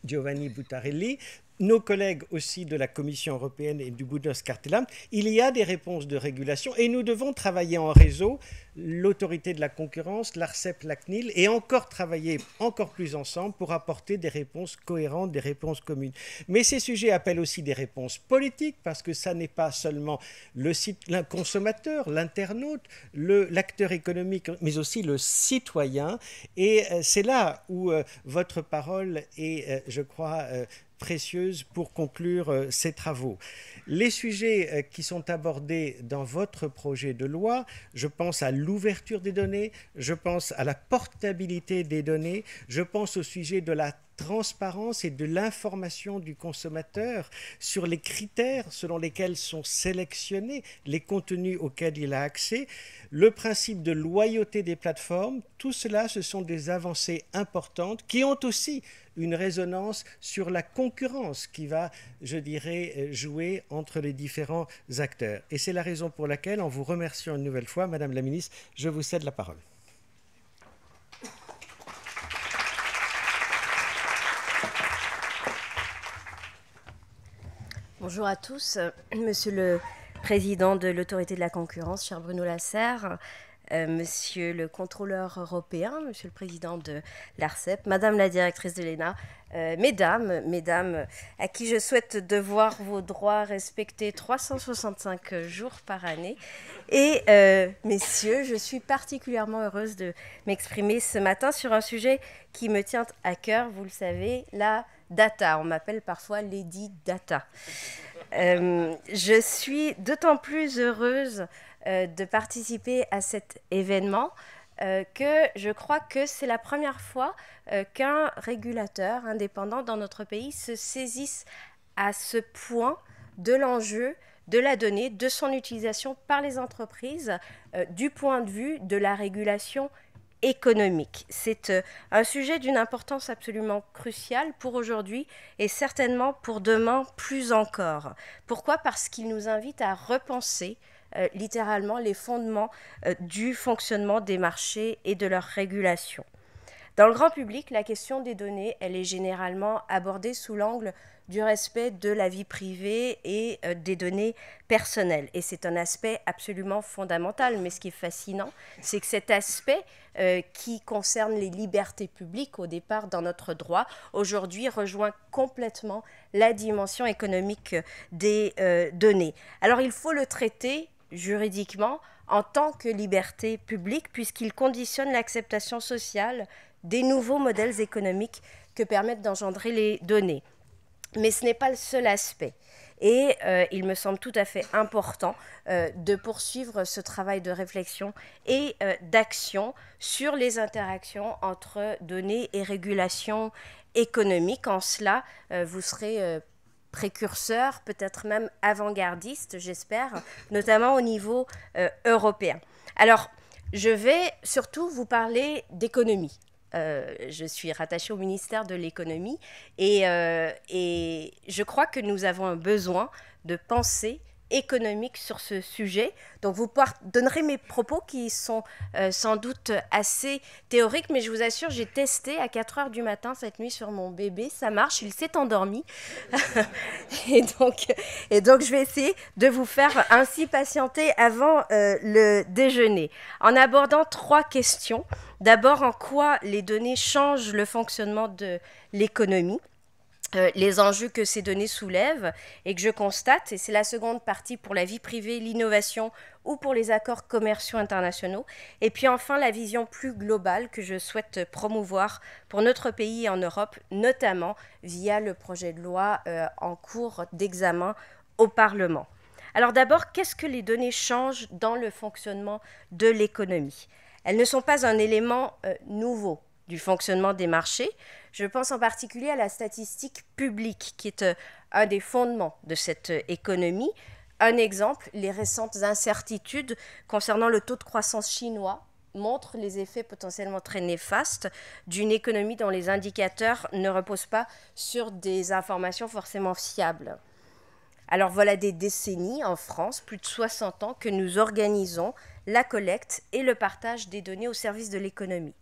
Giovanni Buttarelli, nos collègues aussi de la Commission européenne et du Bundeskartellamt, il y a des réponses de régulation et nous devons travailler en réseau, l'autorité de la concurrence, l'ARCEP, la CNIL, et encore travailler encore plus ensemble pour apporter des réponses cohérentes, des réponses communes. Mais ces sujets appellent aussi des réponses politiques parce que ça n'est pas seulement le consommateur, l'internaute, l'acteur économique, mais aussi le citoyen. Et c'est là où votre parole est, je crois, précieuse pour conclure ces travaux. Les sujets qui sont abordés dans votre projet de loi, je pense à l'ouverture des données, je pense à la portabilité des données, je pense au sujet de la transparence et de l'information du consommateur sur les critères selon lesquels sont sélectionnés les contenus auxquels il a accès, le principe de loyauté des plateformes, tout cela, ce sont des avancées importantes qui ont aussi une résonance sur la concurrence qui va, je dirais, jouer entre les différents acteurs. Et c'est la raison pour laquelle, en vous remerciant une nouvelle fois, Madame la Ministre, je vous cède la parole. Bonjour à tous. Monsieur le Président de l'Autorité de la concurrence, cher Bruno Lasserre, Monsieur le Contrôleur européen, Monsieur le Président de l'ARCEP, Madame la Directrice de l'ENA, Mesdames, à qui je souhaite de voir vos droits respectés 365 jours par année. Et Messieurs, je suis particulièrement heureuse de m'exprimer ce matin sur un sujet qui me tient à cœur, vous le savez, la data. On m'appelle parfois Lady Data. Je suis d'autant plus heureuse de participer à cet événement que je crois que c'est la première fois qu'un régulateur indépendant dans notre pays se saisisse à ce point de l'enjeu de la donnée, de son utilisation par les entreprises, du point de vue de la régulation économique. C'est un sujet d'une importance absolument cruciale pour aujourd'hui et certainement pour demain plus encore. Pourquoi ? Parce qu'il nous invite à repenser littéralement les fondements du fonctionnement des marchés et de leur régulation. Dans le grand public, la question des données, elle est généralement abordée sous l'angle du respect de la vie privée et des données personnelles. Et c'est un aspect absolument fondamental. Mais ce qui est fascinant, c'est que cet aspect qui concerne les libertés publiques au départ dans notre droit, aujourd'hui rejoint complètement la dimension économique des données. Alors il faut le traiter juridiquement en tant que liberté publique puisqu'il conditionne l'acceptation sociale des nouveaux modèles économiques que permettent d'engendrer les données. Mais ce n'est pas le seul aspect. Et il me semble tout à fait important de poursuivre ce travail de réflexion et d'action sur les interactions entre données et régulation économique. En cela, vous serez précurseur, peut-être même avant-gardiste, j'espère, notamment au niveau européen. Alors, je vais surtout vous parler d'économie. Je suis rattachée au ministère de l'économie et je crois que nous avons un besoin de pensée économique sur ce sujet. Donc vous pardonnerez mes propos qui sont sans doute assez théoriques, mais je vous assure, j'ai testé à 4h du matin cette nuit sur mon bébé, ça marche, il s'est endormi. et donc je vais essayer de vous faire ainsi patienter avant le déjeuner, en abordant 3 questions. D'abord, en quoi les données changent le fonctionnement de l'économie, les enjeux que ces données soulèvent et que je constate, et c'est la seconde partie pour la vie privée, l'innovation ou pour les accords commerciaux internationaux, et puis enfin la vision plus globale que je souhaite promouvoir pour notre pays et en Europe, notamment via le projet de loi en cours d'examen au Parlement. Alors d'abord, qu'est-ce que les données changent dans le fonctionnement de l'économie ? Elles ne sont pas un élément nouveau du fonctionnement des marchés. Je pense en particulier à la statistique publique, qui est un des fondements de cette économie. Un exemple, les récentes incertitudes concernant le taux de croissance chinois montrent les effets potentiellement très néfastes d'une économie dont les indicateurs ne reposent pas sur des informations forcément fiables. Alors voilà des décennies en France, plus de 60 ans, que nous organisons la collecte et le partage des données au service de l'économie.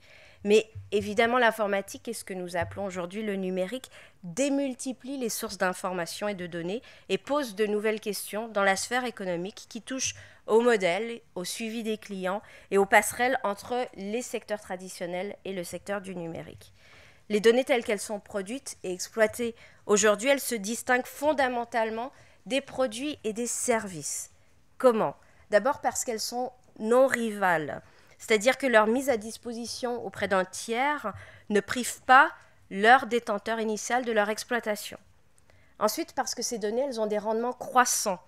Mais évidemment, l'informatique et ce que nous appelons aujourd'hui le numérique démultiplie les sources d'informations et de données et pose de nouvelles questions dans la sphère économique qui touchent au modèle, au suivi des clients et aux passerelles entre les secteurs traditionnels et le secteur du numérique. Les données telles qu'elles sont produites et exploitées aujourd'hui, elles se distinguent fondamentalement des produits et des services. Comment ? D'abord parce qu'elles sont non rivales, c'est-à-dire que leur mise à disposition auprès d'un tiers ne prive pas leur détenteur initial de leur exploitation. Ensuite, parce que ces données, elles ont des rendements croissants.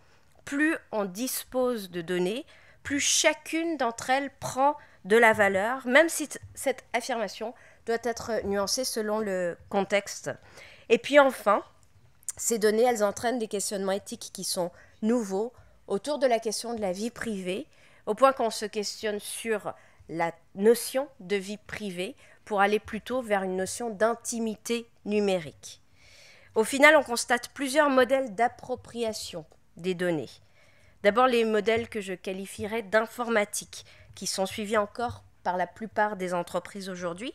Plus on dispose de données, plus chacune d'entre elles prend de la valeur, même si cette affirmation doit être nuancée selon le contexte. Et puis enfin, ces données, elles entraînent des questionnements éthiques qui sont nouveaux autour de la question de la vie privée, au point qu'on se questionne sur la notion de vie privée pour aller plutôt vers une notion d'intimité numérique. Au final, on constate plusieurs modèles d'appropriation des données. D'abord, les modèles que je qualifierais d'informatique, qui sont suivis encore par la plupart des entreprises aujourd'hui.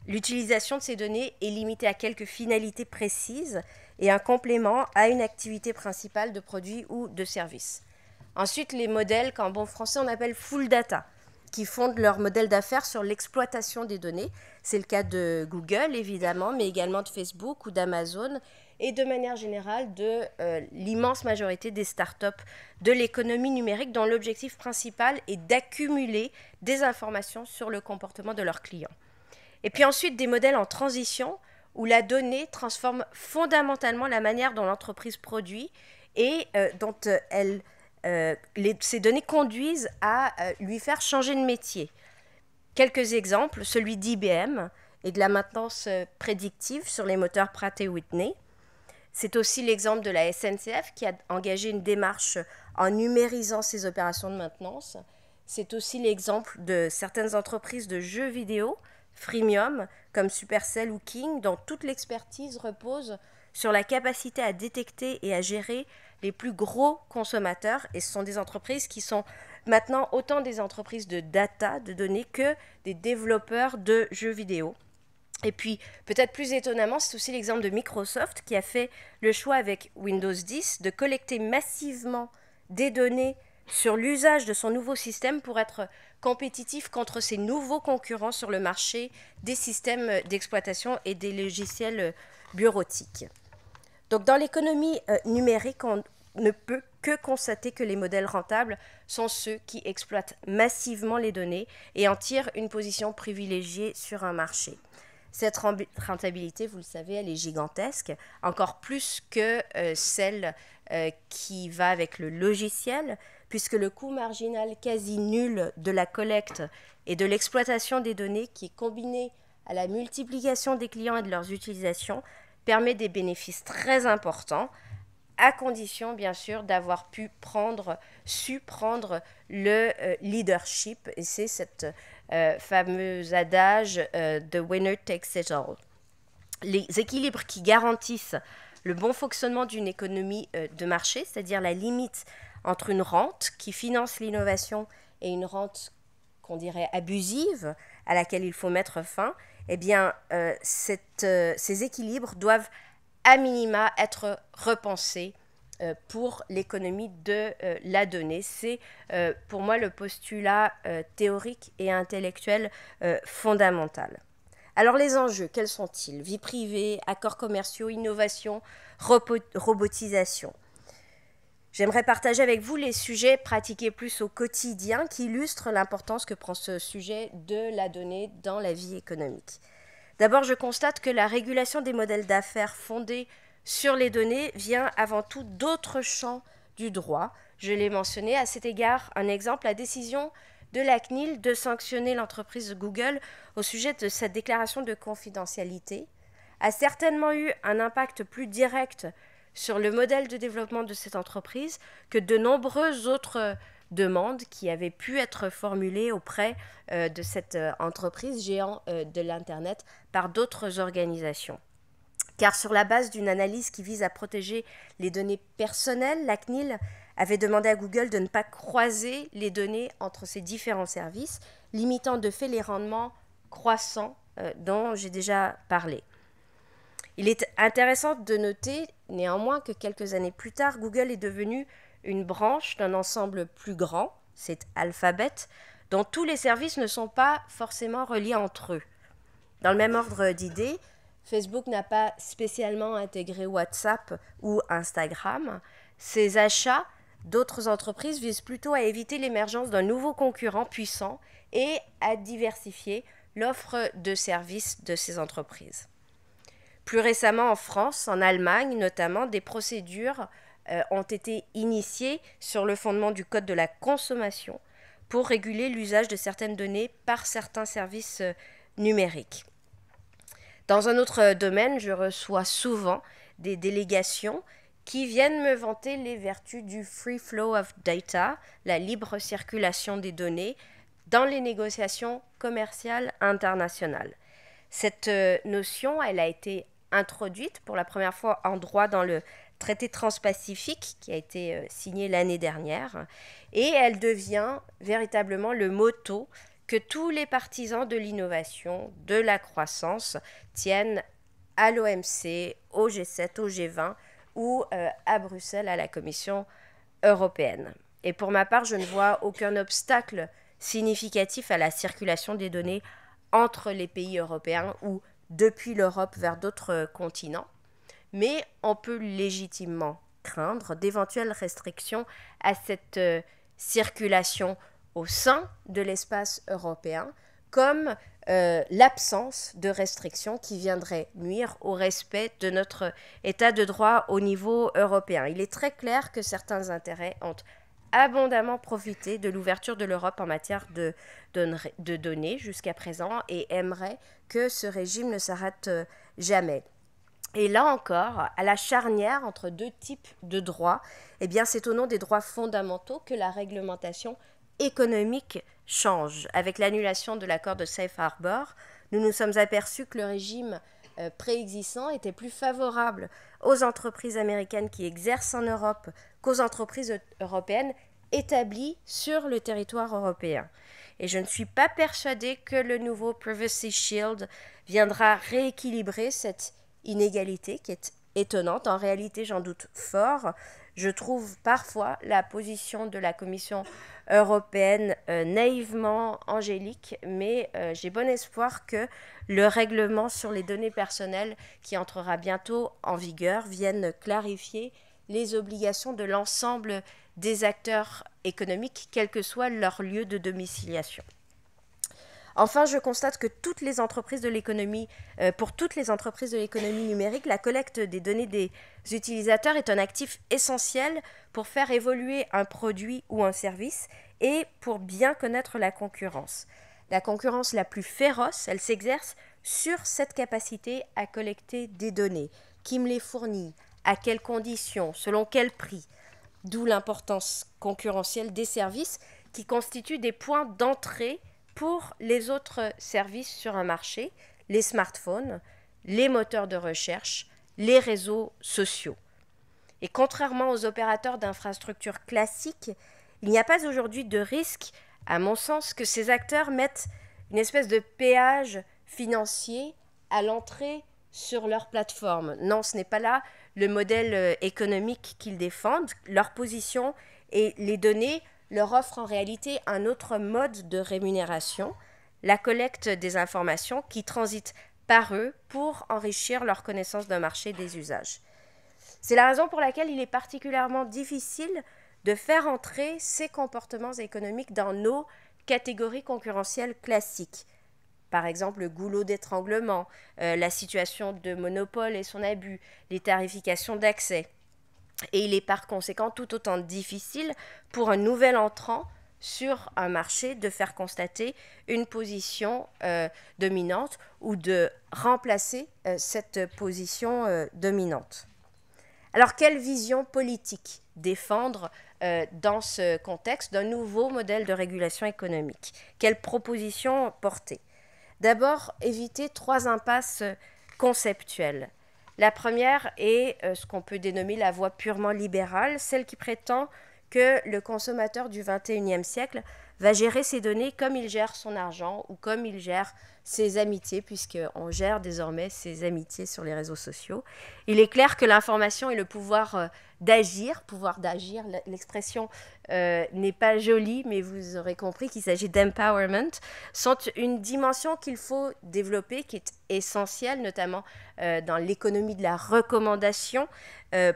L'utilisation de ces données est limitée à quelques finalités précises et un complément à une activité principale de produit ou de service. Ensuite, les modèles qu'en bon français on appelle full data, qui fondent leur modèle d'affaires sur l'exploitation des données. C'est le cas de Google, évidemment, mais également de Facebook ou d'Amazon, et de manière générale de l'immense majorité des startups de l'économie numérique, dont l'objectif principal est d'accumuler des informations sur le comportement de leurs clients. Et puis ensuite, des modèles en transition, où la donnée transforme fondamentalement la manière dont l'entreprise produit et dont ces données conduisent à lui faire changer de métier. Quelques exemples, celui d'IBM et de la maintenance prédictive sur les moteurs Pratt & Whitney. C'est aussi l'exemple de la SNCF qui a engagé une démarche en numérisant ses opérations de maintenance. C'est aussi l'exemple de certaines entreprises de jeux vidéo, freemium, comme Supercell ou King, dont toute l'expertise repose sur la capacité à détecter et à gérer les plus gros consommateurs. Et ce sont des entreprises qui sont maintenant autant des entreprises de data, de données, que des développeurs de jeux vidéo. Et puis, peut-être plus étonnamment, c'est aussi l'exemple de Microsoft qui a fait le choix avec Windows 10 de collecter massivement des données sur l'usage de son nouveau système pour être compétitif contre ses nouveaux concurrents sur le marché des systèmes d'exploitation et des logiciels bureautiques. Donc, dans l'économie numérique, on ne peut que constater que les modèles rentables sont ceux qui exploitent massivement les données et en tirent une position privilégiée sur un marché. Cette rentabilité, vous le savez, elle est gigantesque, encore plus que celle qui va avec le logiciel, puisque le coût marginal quasi nul de la collecte et de l'exploitation des données, qui est combiné à la multiplication des clients et de leurs utilisations, permet des bénéfices très importants, à condition, bien sûr, d'avoir su prendre le leadership. Et c'est cette fameux adage « the winner takes it all ». Les équilibres qui garantissent le bon fonctionnement d'une économie de marché, c'est-à-dire la limite entre une rente qui finance l'innovation et une rente qu'on dirait abusive, à laquelle il faut mettre fin, eh bien, ces équilibres doivent à minima être repensés pour l'économie de la donnée. C'est pour moi le postulat théorique et intellectuel fondamental. Alors les enjeux, quels sont-ils ? Vie privée, accords commerciaux, innovation, robotisation. J'aimerais partager avec vous les sujets pratiqués plus au quotidien qui illustrent l'importance que prend ce sujet de la donnée dans la vie économique. D'abord, je constate que la régulation des modèles d'affaires fondés sur les données vient avant tout d'autres champs du droit. Je l'ai mentionné, à cet égard, un exemple, la décision de la CNIL de sanctionner l'entreprise Google au sujet de cette déclaration de confidentialité a certainement eu un impact plus direct sur le modèle de développement de cette entreprise que de nombreuses autres demandes qui avaient pu être formulées auprès de cette entreprise géant de l'Internet par d'autres organisations. Car sur la base d'une analyse qui vise à protéger les données personnelles, la CNIL avait demandé à Google de ne pas croiser les données entre ses différents services, limitant de fait les rendements croissant dont j'ai déjà parlé. Il est intéressant de noter néanmoins que quelques années plus tard, Google est devenu une branche d'un ensemble plus grand, c'est Alphabet, dont tous les services ne sont pas forcément reliés entre eux. Dans le même ordre d'idées, Facebook n'a pas spécialement intégré WhatsApp ou Instagram. Ces achats d'autres entreprises visent plutôt à éviter l'émergence d'un nouveau concurrent puissant et à diversifier l'offre de services de ces entreprises. Plus récemment en France, en Allemagne notamment, des procédures ont été initiées sur le fondement du Code de la consommation pour réguler l'usage de certaines données par certains services numériques. Dans un autre domaine, je reçois souvent des délégations qui viennent me vanter les vertus du free flow of data, la libre circulation des données, dans les négociations commerciales internationales. Cette notion, elle a été introduite pour la première fois en droit dans le traité transpacifique qui a été signé l'année dernière, et elle devient véritablement le motto que tous les partisans de l'innovation, de la croissance, tiennent à l'OMC, au G7, au G20 ou à Bruxelles à la Commission européenne. Et pour ma part, je ne vois aucun obstacle significatif à la circulation des données entre les pays européens ou depuis l'Europe vers d'autres continents, mais on peut légitimement craindre d'éventuelles restrictions à cette circulation au sein de l'espace européen, comme l'absence de restrictions qui viendraient nuire au respect de notre état de droit au niveau européen. Il est très clair que certains intérêts ont abondamment profité de l'ouverture de l'Europe en matière de données jusqu'à présent et aimeraient que ce régime ne s'arrête jamais. Et là encore, à la charnière entre deux types de droits, eh bien c'est au nom des droits fondamentaux que la réglementation économique change. Avec l'annulation de l'accord de Safe Harbor, nous nous sommes aperçus que le régime préexistant était plus favorable aux entreprises américaines qui exercent en Europe qu'aux entreprises européennes établies sur le territoire européen. Et je ne suis pas persuadée que le nouveau Privacy Shield viendra rééquilibrer cette inégalité qui est étonnante. En réalité, j'en doute fort. Je trouve parfois la position de la Commission européenne naïvement angélique, mais j'ai bon espoir que le règlement sur les données personnelles qui entrera bientôt en vigueur vienne clarifier les obligations de l'ensemble des acteurs économiques, quel que soit leur lieu de domiciliation. Enfin, je constate que pour toutes les entreprises de l'économie numérique, la collecte des données des utilisateurs est un actif essentiel pour faire évoluer un produit ou un service et pour bien connaître la concurrence. La concurrence la plus féroce, elle s'exerce sur cette capacité à collecter des données. Qui me les fournit? À quelles conditions? Selon quel prix? D'où l'importance concurrentielle des services qui constituent des points d'entrée pour les autres services sur un marché, les smartphones, les moteurs de recherche, les réseaux sociaux. Et contrairement aux opérateurs d'infrastructures classiques, il n'y a pas aujourd'hui de risque, à mon sens, que ces acteurs mettent une espèce de péage financier à l'entrée sur leur plateforme. Non, ce n'est pas là le modèle économique qu'ils défendent. Leur position et les données leur offrent en réalité un autre mode de rémunération, la collecte des informations qui transitent par eux pour enrichir leur connaissance d'un marché des usages. C'est la raison pour laquelle il est particulièrement difficile de faire entrer ces comportements économiques dans nos catégories concurrentielles classiques. Par exemple, le goulot d'étranglement, la situation de monopole et son abus, les tarifications d'accès. Et il est par conséquent tout autant difficile pour un nouvel entrant sur un marché de faire constater une position dominante ou de remplacer cette position dominante. Alors, quelle vision politique défendre dans ce contexte d'un nouveau modèle de régulation économique? Quelles propositions porter? D'abord, éviter 3 impasses conceptuelles. La première est ce qu'on peut dénommer la voie purement libérale, celle qui prétend que le consommateur du XXIe siècle va gérer ses données comme il gère son argent ou comme il gère ses amitiés, puisqu'on gère désormais ses amitiés sur les réseaux sociaux. Il est clair que l'information et le pouvoir d'agir, l'expression n'est pas jolie, mais vous aurez compris qu'il s'agit d'empowerment, sont une dimension qu'il faut développer, qui est essentielle, notamment dans l'économie de la recommandation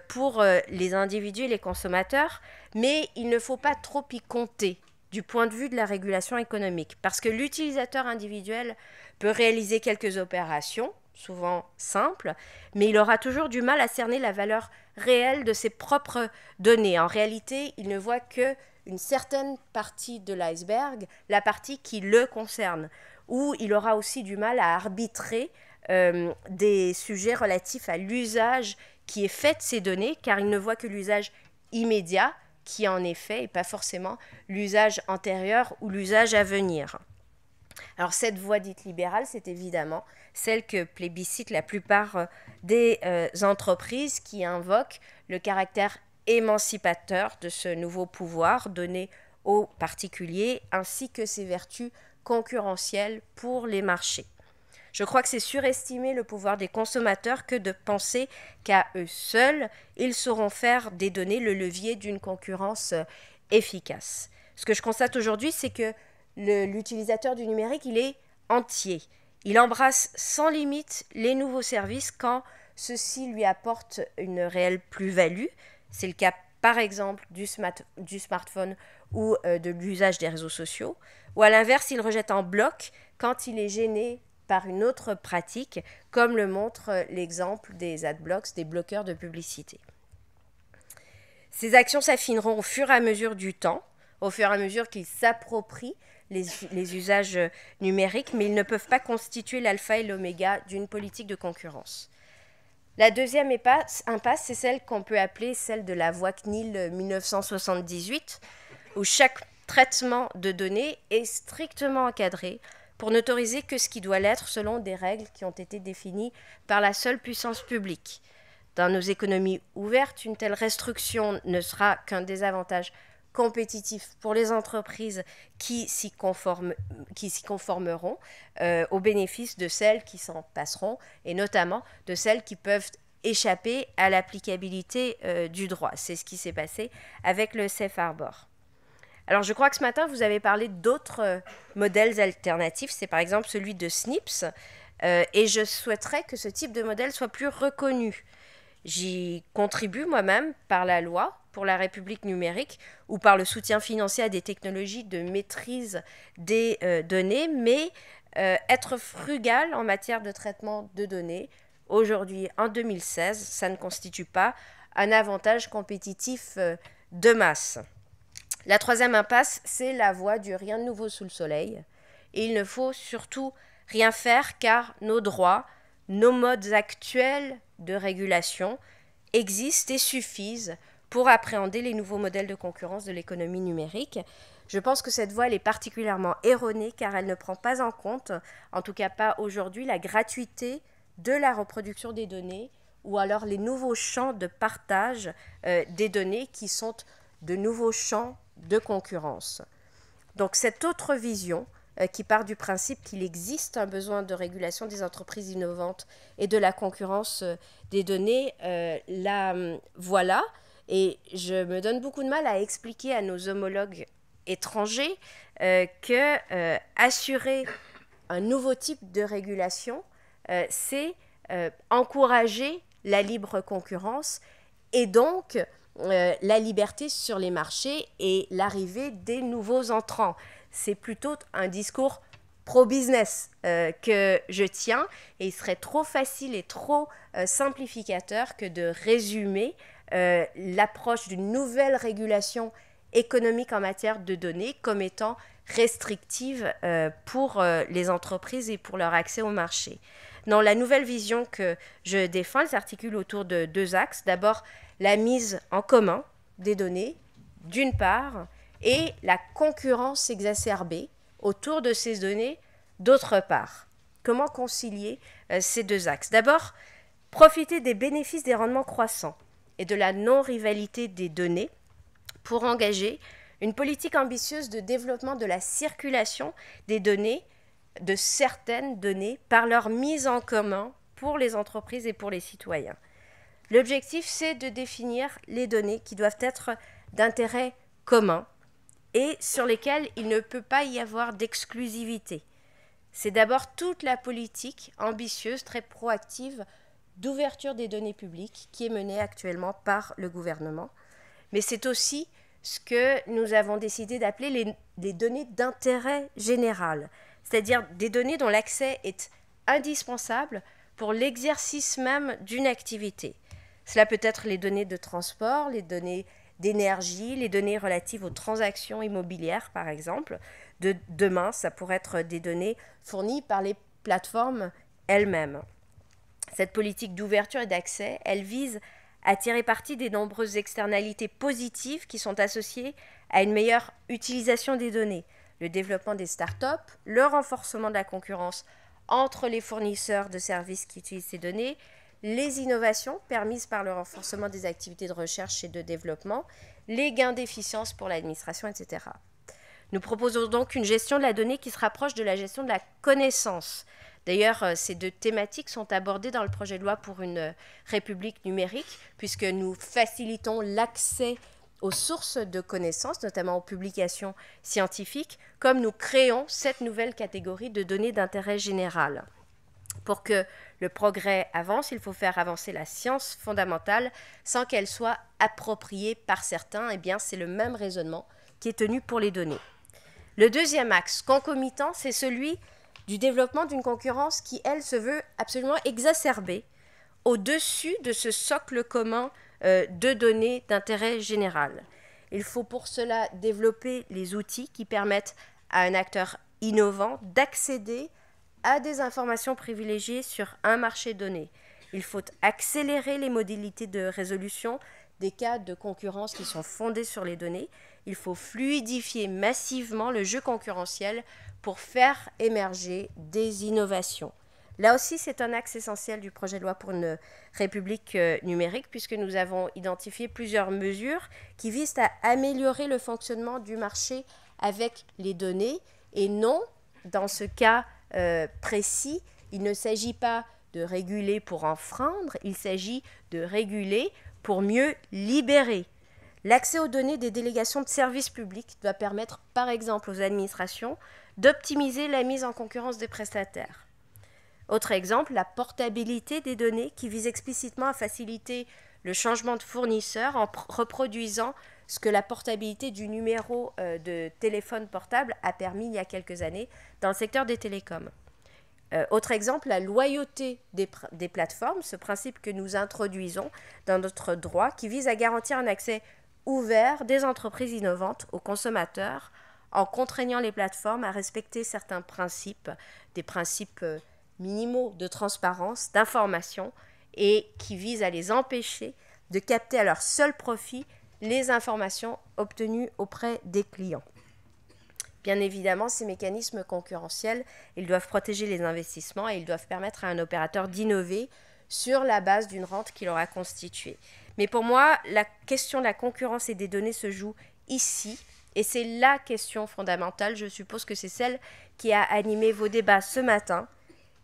pour les individus et les consommateurs, mais il ne faut pas trop y compter du point de vue de la régulation économique, parce que l'utilisateur individuel peut réaliser quelques opérations, souvent simples, mais il aura toujours du mal à cerner la valeur réelle de ses propres données. En réalité, il ne voit qu'une certaine partie de l'iceberg, la partie qui le concerne, où il aura aussi du mal à arbitrer des sujets relatifs à l'usage qui est fait de ces données, car il ne voit que l'usage immédiat, qui en est fait, et pas forcément l'usage antérieur ou l'usage à venir. Alors cette voie dite libérale, c'est évidemment celle que plébiscitent la plupart des entreprises qui invoquent le caractère émancipateur de ce nouveau pouvoir donné aux particuliers, ainsi que ses vertus concurrentielles pour les marchés. Je crois que c'est surestimer le pouvoir des consommateurs que de penser qu'à eux seuls, ils sauront faire des données le levier d'une concurrence efficace. Ce que je constate aujourd'hui, c'est que l'utilisateur du numérique, il est entier. Il embrasse sans limite les nouveaux services quand ceux-ci lui apportent une réelle plus-value. C'est le cas, par exemple, du smartphone ou de l'usage des réseaux sociaux. Ou à l'inverse, il rejette en bloc quand il est gêné par une autre pratique, comme le montre l'exemple des adblocks, des bloqueurs de publicité. Ces actions s'affineront au fur et à mesure du temps, au fur et à mesure qu'ils s'approprient les usages numériques, mais ils ne peuvent pas constituer l'alpha et l'oméga d'une politique de concurrence. La deuxième impasse, c'est celle qu'on peut appeler celle de la voie CNIL 1978, où chaque traitement de données est strictement encadré pour n'autoriser que ce qui doit l'être selon des règles qui ont été définies par la seule puissance publique. Dans nos économies ouvertes, une telle restriction ne sera qu'un désavantage compétitif pour les entreprises qui s'y conformeront au bénéfice de celles qui s'en passeront, et notamment de celles qui peuvent échapper à l'applicabilité du droit. C'est ce qui s'est passé avec le Safe Harbor. Alors, je crois que ce matin, vous avez parlé d'autres modèles alternatifs. C'est par exemple celui de Snips. Et je souhaiterais que ce type de modèle soit plus reconnu. J'y contribue moi-même par la loi pour la République numérique ou par le soutien financier à des technologies de maîtrise des données. Mais être frugal en matière de traitement de données, aujourd'hui, en 2016, ça ne constitue pas un avantage compétitif de masse. La troisième impasse, c'est la voie du rien de nouveau sous le soleil. Et il ne faut surtout rien faire car nos droits, nos modes actuels de régulation existent et suffisent pour appréhender les nouveaux modèles de concurrence de l'économie numérique. Je pense que cette voie elle est particulièrement erronée car elle ne prend pas en compte, en tout cas pas aujourd'hui, la gratuité de la reproduction des données ou alors les nouveaux champs de partage des données qui sont de nouveaux champs de concurrence. Donc cette autre vision qui part du principe qu'il existe un besoin de régulation des entreprises innovantes et de la concurrence des données, la voilà. Et je me donne beaucoup de mal à expliquer à nos homologues étrangers que assurer un nouveau type de régulation, c'est encourager la libre concurrence et donc la liberté sur les marchés et l'arrivée des nouveaux entrants. C'est plutôt un discours pro-business que je tiens et il serait trop facile et trop simplificateur que de résumer l'approche d'une nouvelle régulation économique en matière de données comme étant restrictive pour les entreprises et pour leur accès au marché. Non, la nouvelle vision que je défends, elle s'articule autour de deux axes. D'abord, la mise en commun des données, d'une part, et la concurrence exacerbée autour de ces données, d'autre part. Comment concilier ces deux axes? D'abord, profiter des bénéfices des rendements croissants et de la non-rivalité des données pour engager une politique ambitieuse de développement de la circulation des données, de certaines données, par leur mise en commun pour les entreprises et pour les citoyens. L'objectif, c'est de définir les données qui doivent être d'intérêt commun et sur lesquelles il ne peut pas y avoir d'exclusivité. C'est d'abord toute la politique ambitieuse, très proactive, d'ouverture des données publiques qui est menée actuellement par le gouvernement. Mais c'est aussi ce que nous avons décidé d'appeler les données d'intérêt général, c'est-à-dire des données dont l'accès est indispensable pour l'exercice même d'une activité. Cela peut être les données de transport, les données d'énergie, les données relatives aux transactions immobilières, par exemple. Demain, ça pourrait être des données fournies par les plateformes elles-mêmes. Cette politique d'ouverture et d'accès, elle vise à tirer parti des nombreuses externalités positives qui sont associées à une meilleure utilisation des données, le développement des startups, le renforcement de la concurrence entre les fournisseurs de services qui utilisent ces données, les innovations permises par le renforcement des activités de recherche et de développement, les gains d'efficience pour l'administration, etc. Nous proposons donc une gestion de la donnée qui se rapproche de la gestion de la connaissance. D'ailleurs, ces deux thématiques sont abordées dans le projet de loi pour une République numérique, puisque nous facilitons l'accès aux sources de connaissances, notamment aux publications scientifiques, comme nous créons cette nouvelle catégorie de données d'intérêt général. Pour que le progrès avance, il faut faire avancer la science fondamentale sans qu'elle soit appropriée par certains. Eh bien, c'est le même raisonnement qui est tenu pour les données. Le deuxième axe concomitant, c'est celui du développement d'une concurrence qui, elle, se veut absolument exacerbée au-dessus de ce socle commun de données d'intérêt général. Il faut pour cela développer les outils qui permettent à un acteur innovant d'accéder à des informations privilégiées sur un marché donné. Il faut accélérer les modalités de résolution des cas de concurrence qui sont fondés sur les données. Il faut fluidifier massivement le jeu concurrentiel pour faire émerger des innovations. Là aussi, c'est un axe essentiel du projet de loi pour une République numérique, puisque nous avons identifié plusieurs mesures qui visent à améliorer le fonctionnement du marché avec les données. Et non, dans ce cas précis, il ne s'agit pas de réguler pour enfreindre, il s'agit de réguler pour mieux libérer. L'accès aux données des délégations de services publics doit permettre, par exemple, aux administrations d'optimiser la mise en concurrence des prestataires. Autre exemple, la portabilité des données qui vise explicitement à faciliter le changement de fournisseur en reproduisant ce que la portabilité du numéro de téléphone portable a permis il y a quelques années dans le secteur des télécoms. Autre exemple, la loyauté des plateformes, ce principe que nous introduisons dans notre droit qui vise à garantir un accès ouvert des entreprises innovantes aux consommateurs en contraignant les plateformes à respecter certains principes, des principes minimaux de transparence, d'information, et qui visent à les empêcher de capter à leur seul profit les informations obtenues auprès des clients. Bien évidemment, ces mécanismes concurrentiels, ils doivent protéger les investissements et ils doivent permettre à un opérateur d'innover sur la base d'une rente qu'il aura constituée. Mais pour moi, la question de la concurrence et des données se joue ici, et c'est la question fondamentale. Je suppose que c'est celle qui a animé vos débats ce matin.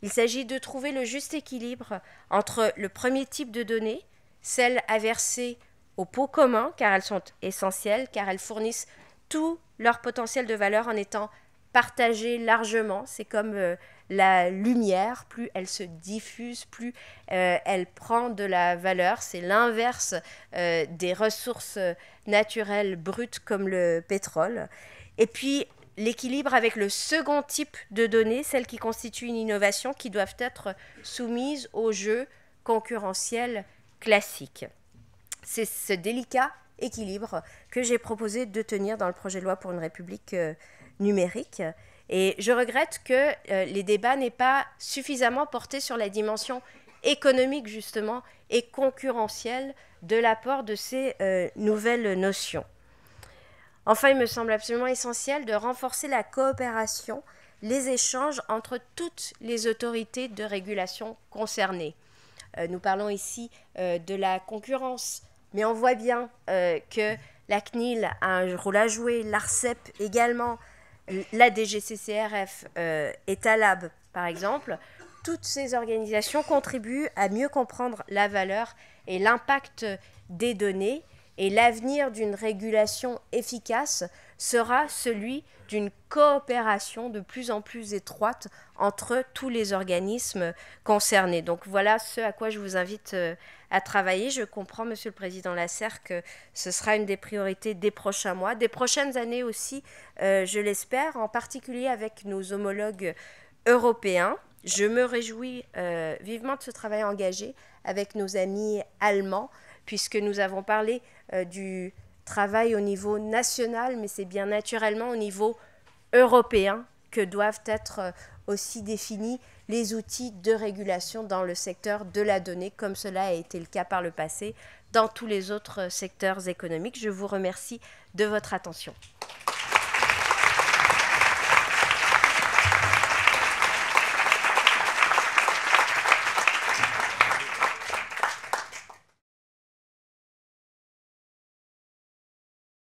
Il s'agit de trouver le juste équilibre entre le premier type de données, celles à verser au pot commun, car elles sont essentielles, car elles fournissent tout leur potentiel de valeur en étant partagées largement. C'est comme la lumière, plus elle se diffuse, plus elle prend de la valeur. C'est l'inverse des ressources naturelles brutes comme le pétrole. Et puis, l'équilibre avec le second type de données, celles qui constituent une innovation, qui doivent être soumises au jeu concurrentiel classique. C'est ce délicat équilibre que j'ai proposé de tenir dans le projet de loi pour une République numérique. Et je regrette que les débats n'aient pas suffisamment porté sur la dimension économique, justement, et concurrentielle de l'apport de ces nouvelles notions. Enfin, il me semble absolument essentiel de renforcer la coopération, les échanges entre toutes les autorités de régulation concernées. Nous parlons ici de la concurrence, mais on voit bien que la CNIL a un rôle à jouer, l'ARCEP également, la DGCCRF, Etalab par exemple. Toutes ces organisations contribuent à mieux comprendre la valeur et l'impact des données, et l'avenir d'une régulation efficace sera celui d'une coopération de plus en plus étroite entre tous les organismes concernés. Donc voilà ce à quoi je vous invite à travailler. Je comprends, Monsieur le Président Lasserre, que ce sera une des priorités des prochains mois, des prochaines années aussi, je l'espère, en particulier avec nos homologues européens. Je me réjouis vivement de ce travail engagé avec nos amis allemands, puisque nous avons parlé du travail au niveau national, mais c'est bien naturellement au niveau européen que doivent être aussi définis les outils de régulation dans le secteur de la donnée, comme cela a été le cas par le passé dans tous les autres secteurs économiques. Je vous remercie de votre attention.